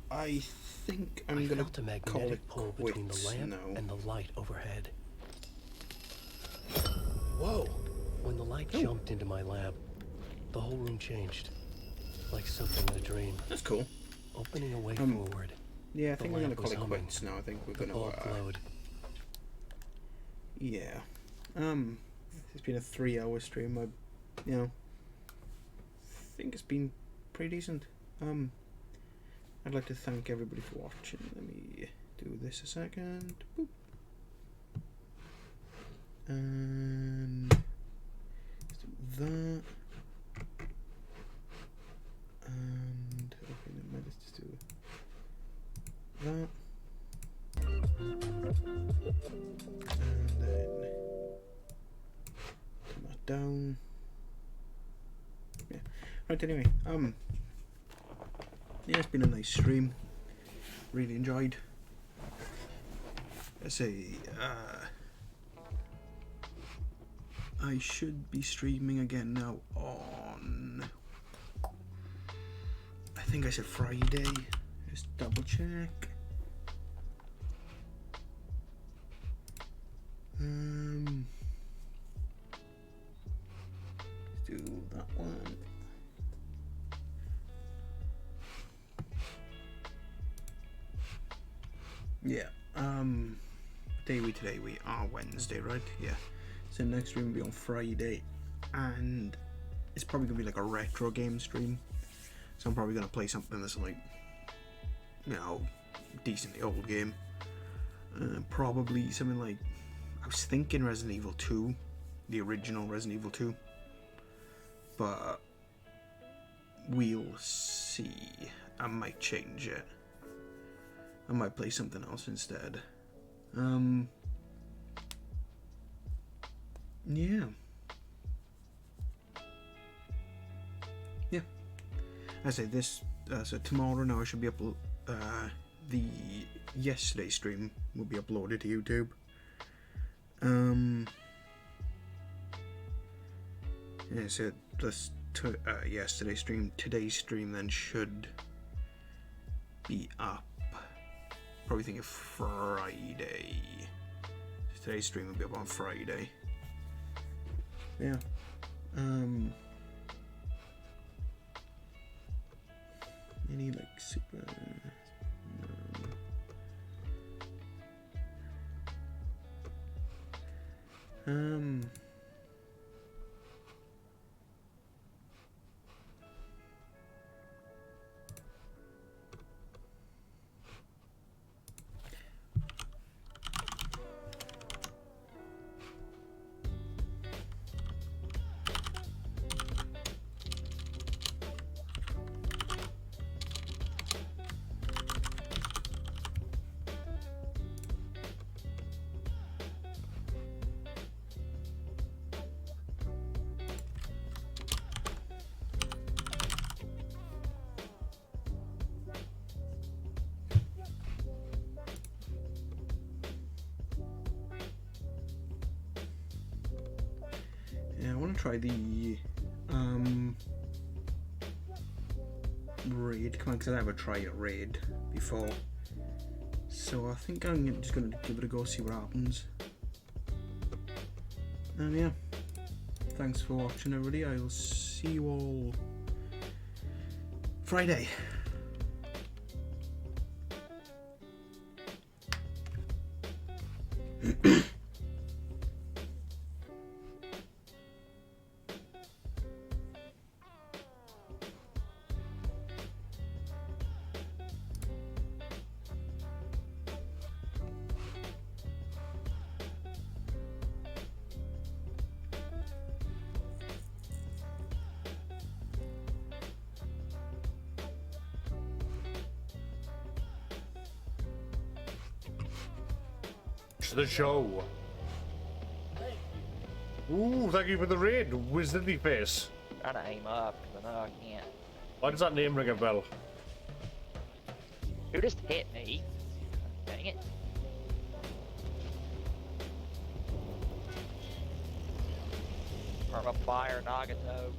I think I'm gonna felt a call magnetic it pull between the quits lamp now. and the light overhead. Whoa! When the light jumped into my lamp, the whole room changed. Like something in a dream. That's cool. Opening a way forward. Yeah, I The think we're gonna lamp call was it humming. quits now. I think we're The gonna. bulb glowed. Yeah. It's been a 3-hour stream. Think it's been pretty decent. I'd like to thank everybody for watching. Let me do this a second. Boop. And let's do that. And okay, never mind, let's just do that. And then turn that down. Yeah. Right, anyway, yeah, it's been a nice stream. Really enjoyed. I say, I should be streaming again now on, I think I said Friday. Just double check. Let's do that one. Yeah, day we today? We are Wednesday, right? Yeah. So next stream will be on Friday, and it's probably gonna be like a retro game stream. So I'm probably gonna play something that's like, you know, decently old game. Probably something like, I was thinking Resident Evil 2, the original Resident Evil 2, but we'll see. I might change it. I might play something else instead. Yeah. Yeah. I say this, so tomorrow now I should be the yesterday stream will be uploaded to YouTube. Yeah, so this yesterday stream, today's stream then should be up. Probably thinking Friday. Today's stream will be up on Friday. Yeah. Any like super. Yeah, I want to try the raid. Come on, because I never tried a raid before, so I think I'm just gonna give it a go, see what happens. And yeah, thanks for watching, everybody. I will see you all Friday. The show. Ooh, thank you for the raid, Wizardy Face. Trying to aim up, but no, I can't. Why does that name ring a bell? You just hit me. Dang it. From a fire Nagato.